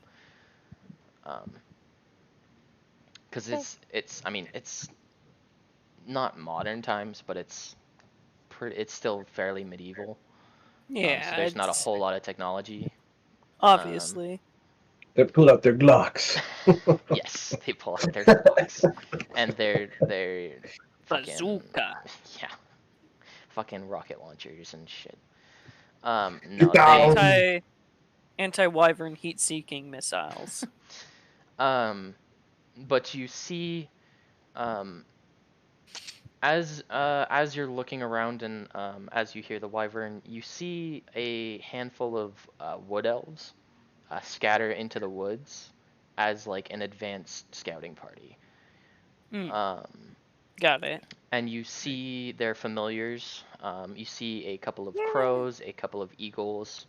Because I mean, it's not modern times, but it's still fairly medieval. So Yeah, there's not a it's whole lot of technology. Um, obviously. They pull out their Glocks. yes, they pull out their Glocks and their fucking Bazooka. yeah, fucking rocket launchers and shit. Get No, they down! Anti-wyvern heat-seeking missiles. but you see, um, as you're looking around and as you hear the wyvern, you see a handful of wood elves scatter into the woods as like an advanced scouting party. Mm, Um, got it. and you see their familiars. You see a couple of Yeah. crows, a couple of eagles,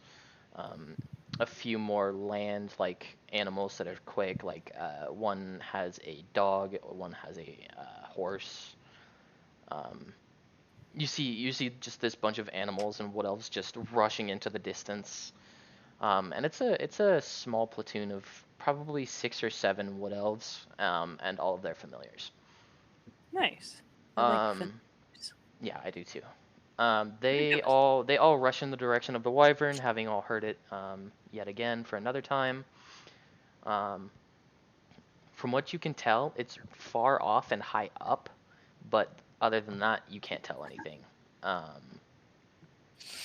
um, a few more land like animals that are quick. Like one has a dog, one has a horse. Um, you see just this bunch of animals and wood elves just rushing into the distance. And it's a small platoon of probably 6 or 7 wood elves, and all of their familiars. Nice. I like Um, familiars. yeah, I do too. They're They all rush in the direction of the wyvern, having all heard it yet again for another time. Um, from what you can tell, it's far off and high up, but other than that, you can't tell anything. Um,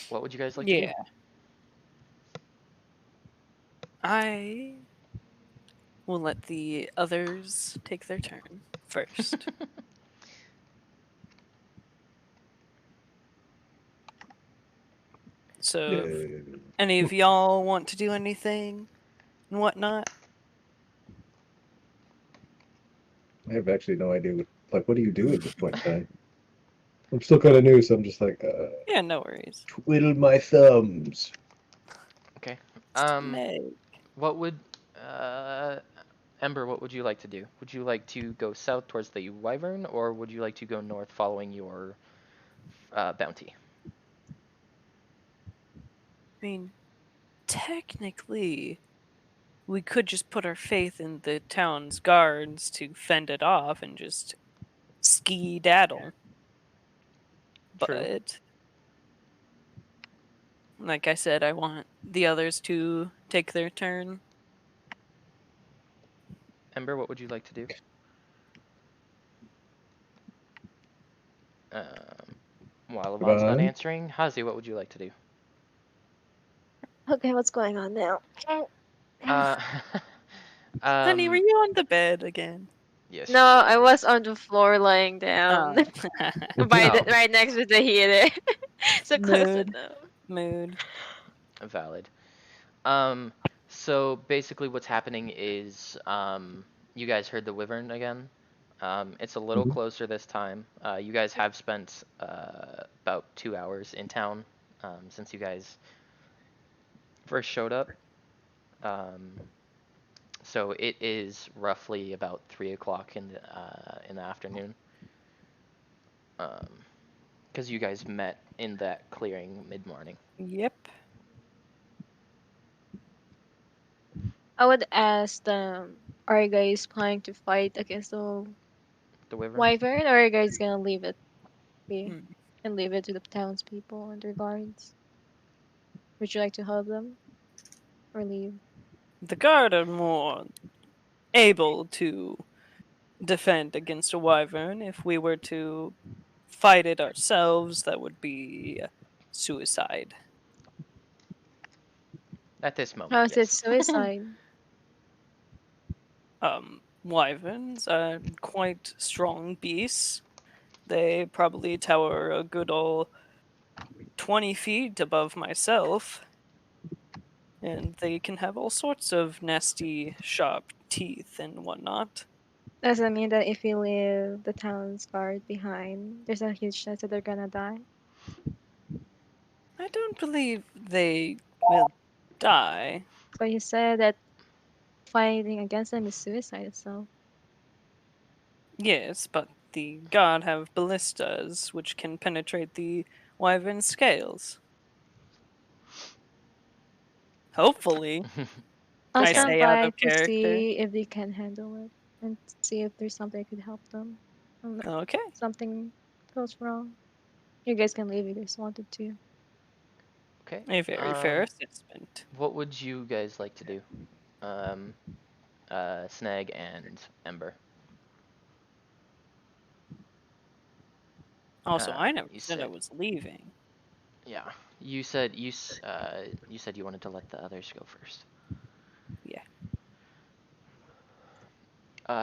what would you guys like to do? Yeah. I will let the others take their turn first. So, if No. any of y'all want to do anything and whatnot, I have actually no idea what do you do at this point in time? I'm still kind of new, so I'm just like, yeah, no worries. twiddle my thumbs. Okay. Um, Snake. what would uh Ember, what would you like to do? Would you like to go south towards the wyvern, or would you like to go north following your bounty? I mean, technically, we could just put our faith in the town's guards to fend it off and just ski daddle. True. But like I said, I want the others to take their turn. Ember, what would you like to do? While Yvonne's not Yvonne? answering, Hazi, what would you like to do? Okay, what's going on now? Uh, Honey, were um, you on the bed again? yes, No, she I is. was on the floor lying down by the Oh, right next to the heater. So close Mood. enough. Mood. valid. Um, so basically what's happening is, you guys heard the wyvern again. It's a little Mhm. closer this time. You guys have spent about 2 hours in town since you guys first showed up. Um, so it is roughly about 3 o'clock in the afternoon. Because you guys met in that clearing mid-morning. Yep. I would ask them, are you guys planning to fight against the The wyvern. wyvern, or are you guys gonna leave it be Hmm. and leave it to the townspeople and their guards? Would you like to help them or leave? The guard are more able to defend against a wyvern. If we were to fight it ourselves, that would be suicide. At this How moment, is it yes. suicide? Wyverns are quite strong beasts. They probably tower a good ol' 20 feet above myself, and they can have all sorts of nasty, sharp teeth and whatnot. Does that mean that if you leave the town's guard behind, there's a huge chance that they're gonna die? I don't believe they will die. But you said that fighting against them is suicide itself. Yes, but the guard have ballistas, which can penetrate the wyvern's scales. Hopefully. I'll I stand say out by of to character. see if they can handle it and see if there's something that could help them. Unless Okay. something goes wrong. You guys can leave if you guys wanted to. Okay. A very fair assessment. What would you guys like to do? Um, Snag and Ember. Also, I never You said I said, was leaving. yeah. You said you wanted to let the others go first. Yeah.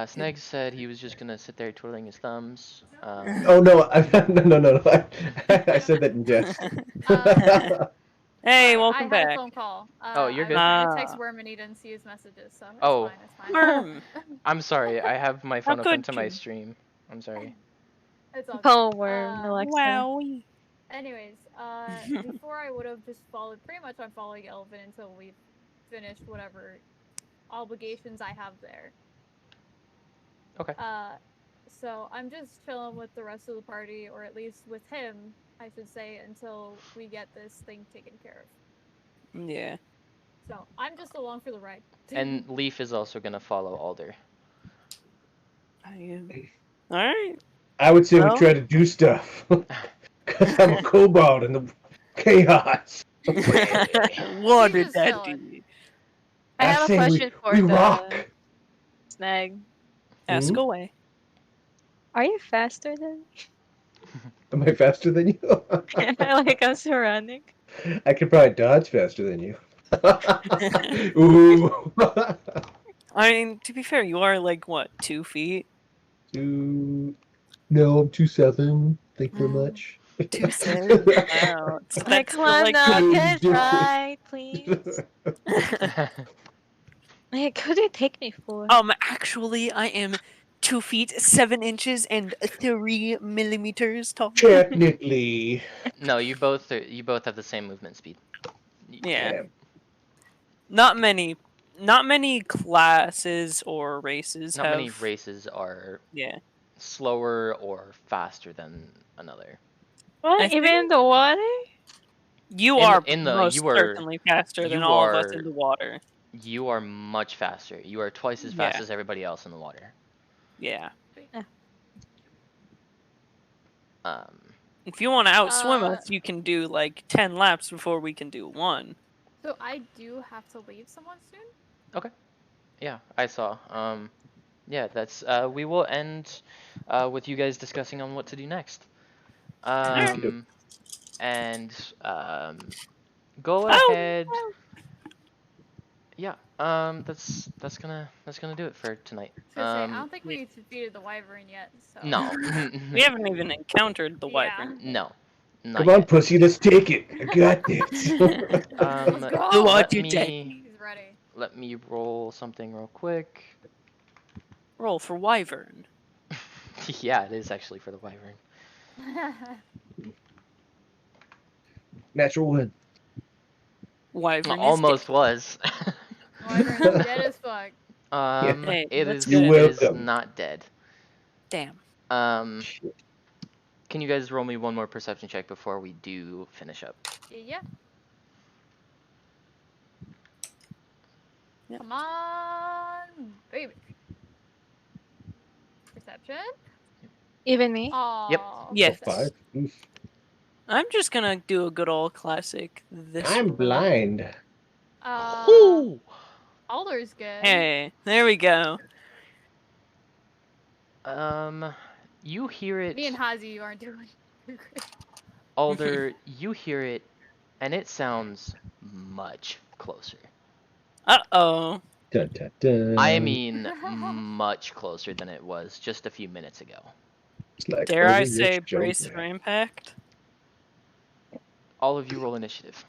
Snag said he was just gonna sit there twiddling his thumbs. Oh no, no. I said that in jest. Hey, Sorry, welcome I had a back. phone call. Oh, you're I good. was trying to text Ah. Worm and he didn't see his messages, so it's Oh. fine. It's fine. Worm. I'm sorry. I have my How phone open could to my you? stream. I'm sorry. It's all good. Oh, worm, Alexa. Wowie. Anyways, before I would have just followed. Pretty much, I'm following Elvin until we've finished whatever obligations I have there. Okay. So I'm just chilling with the rest of the party, or at least with him, I should say, until we get this thing taken care of. Yeah. So I'm just along for the ride. And Leaf is also gonna follow Alder. Alright. I would say we Well. try to do stuff. Because I'm a kobold in the chaos. What He's did just that chilling. do? I have a say question for we the rock. Snag. Ask Hmm? away. Are you faster than Am I faster than you? like I'm still running? I could probably dodge faster than you. Ooh. I mean, to be fair, you are like, what, 2 feet? No, I'm 2'7". Thank you very much. 2'7". Wow. So Like, that's come still on like. now, Huge get it difference. right, please. Like, who do you take me for? Actually, I am 2 feet 7 inches and 3 millimeters tall. Technically. No, you both have the same movement speed. Yeah. Yeah. Not many classes or races Not have. many races are Yeah. slower or faster than another. What? I Even in think the water? you In are the most you are certainly faster than you all of us in are the water. you are much faster. You are twice as fast Yeah. as everybody else in the water. Yeah. Um, If you want to outswim Uh, us, you can do like 10 laps before we can do one. So I do have to leave someone soon. Okay. Yeah, I saw. Yeah, that's. We will end with you guys discussing on what to do next. Okey-doke. And go Oh! ahead. Yeah. That's gonna do it for tonight. I was gonna say, I don't think we defeated the wyvern yet. So. No. We haven't even encountered the wyvern. No. Not Come on, yet. pussy, let's take it. I got this. Let's go. Who are let you, me Daddy? He's ready. let me roll something real quick. Roll for wyvern. Yeah, it is actually for the wyvern. Natural one. Wyvern Almost was. Wyvern's dead as fuck. Hey, It that's is. You're It is welcome. not dead. Damn. Shit. Can you guys roll me one more perception check before we do finish up? Yeah. Yep. Come on, baby. Perception. Even me? Oh. Yes. 5. Oof. I'm just gonna do a good old classic. This I'm roll. blind. Ooh! Alder's good. Hey, there we go. You hear it. Me and Hazi aren't doing too great. Alder, you hear it, and it sounds much closer. Uh-oh. Dun, dun, dun. I mean, much closer than it was just a few minutes ago. It's like Dare I Urban say Rich brace Joker. for impact? All of you roll initiative.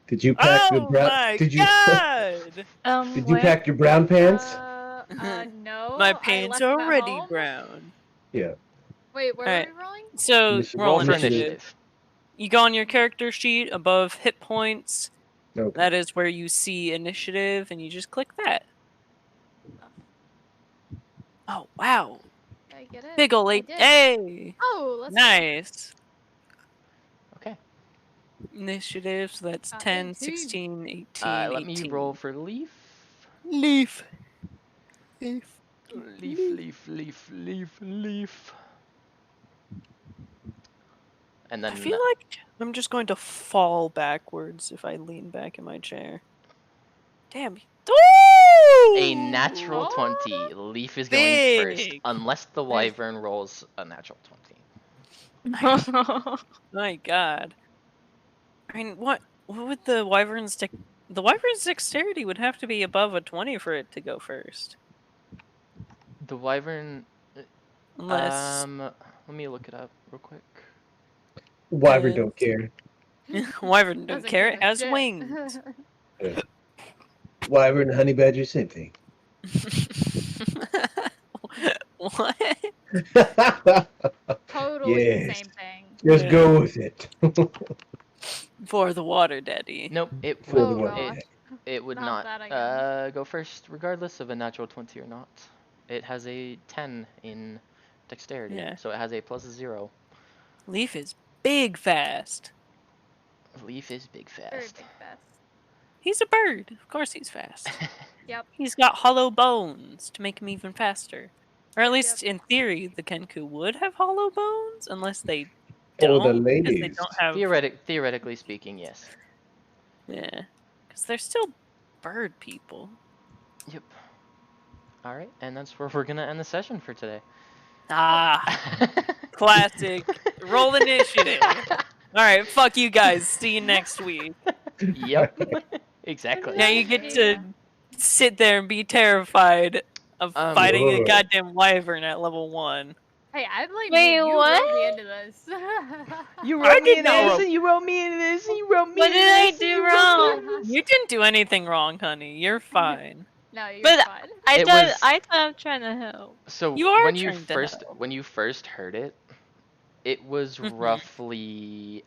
Did you pack the Oh brown? my Did you? god! Did you Where? pack your brown pants? No. My I pants left are them at already home. brown. Yeah. Wait, where Alright. were we rolling? So, Initiative. roll Roll for initiative. initiative. You go on your character sheet above hit points. Okay. That is where you see initiative, and you just click that. Oh, wow. Did I get it? Big ol' I 8. did. Hey! Oh, let's go. Nice. Okay. Initiative, so that's 10, 16, 18, Let me 18. roll for Leaf. Leaf. Leaf. Leaf. And then I feel like I'm just going to fall backwards if I lean back in my chair. Damn. a natural Oh. 20. Leaf is going first, Big. unless the wyvern rolls a natural 20. My god. I mean, what would the wyvern's the wyvern's dexterity would have to be above a 20 for it to go first. The wyvern. Unless Let me look it up real quick. Wyvern don't care. wyvern don't Doesn't care, give it a has shit. wings. Wyvern and honey badger, same thing. What? Totally the Yes. same thing. Just Yeah. go with it. For the water daddy. Nope, it For Oh the would, gosh. it would Not not that again. go first, regardless of a natural 20 or not. It has a 10 in dexterity, Yeah. so it has a plus 0. Leaf is big fast. Leaf is big Very fast. big fast. He's a bird. Of course he's fast. Yep. He's got hollow bones to make him even faster. Or at least in theory, the Kenku would have hollow bones, unless they Or don't. the 'cause they ladies. don't have. Theoretically speaking, yes. Yeah. Because they're still bird people. Yep. All right, and that's where we're gonna end the session for today. Ah, classic. Roll initiative. Alright, fuck you guys. See you next week. Yep. Exactly. Now you get to sit there and be terrified of fighting a Ugh. goddamn wyvern at level 1. Hey, I blame Wait, you. You what? wrote me into this. You I wrote me did in not this, roll- and you wrote me in this, and you wrote me What in did I this, do and you wrote me in wrong? this. You didn't do anything wrong, honey. You're fine. No, you're But fine. I It thought was- I thought I'm trying to help. So You are when you trying to first help. when you first heard it, it was Mhm. roughly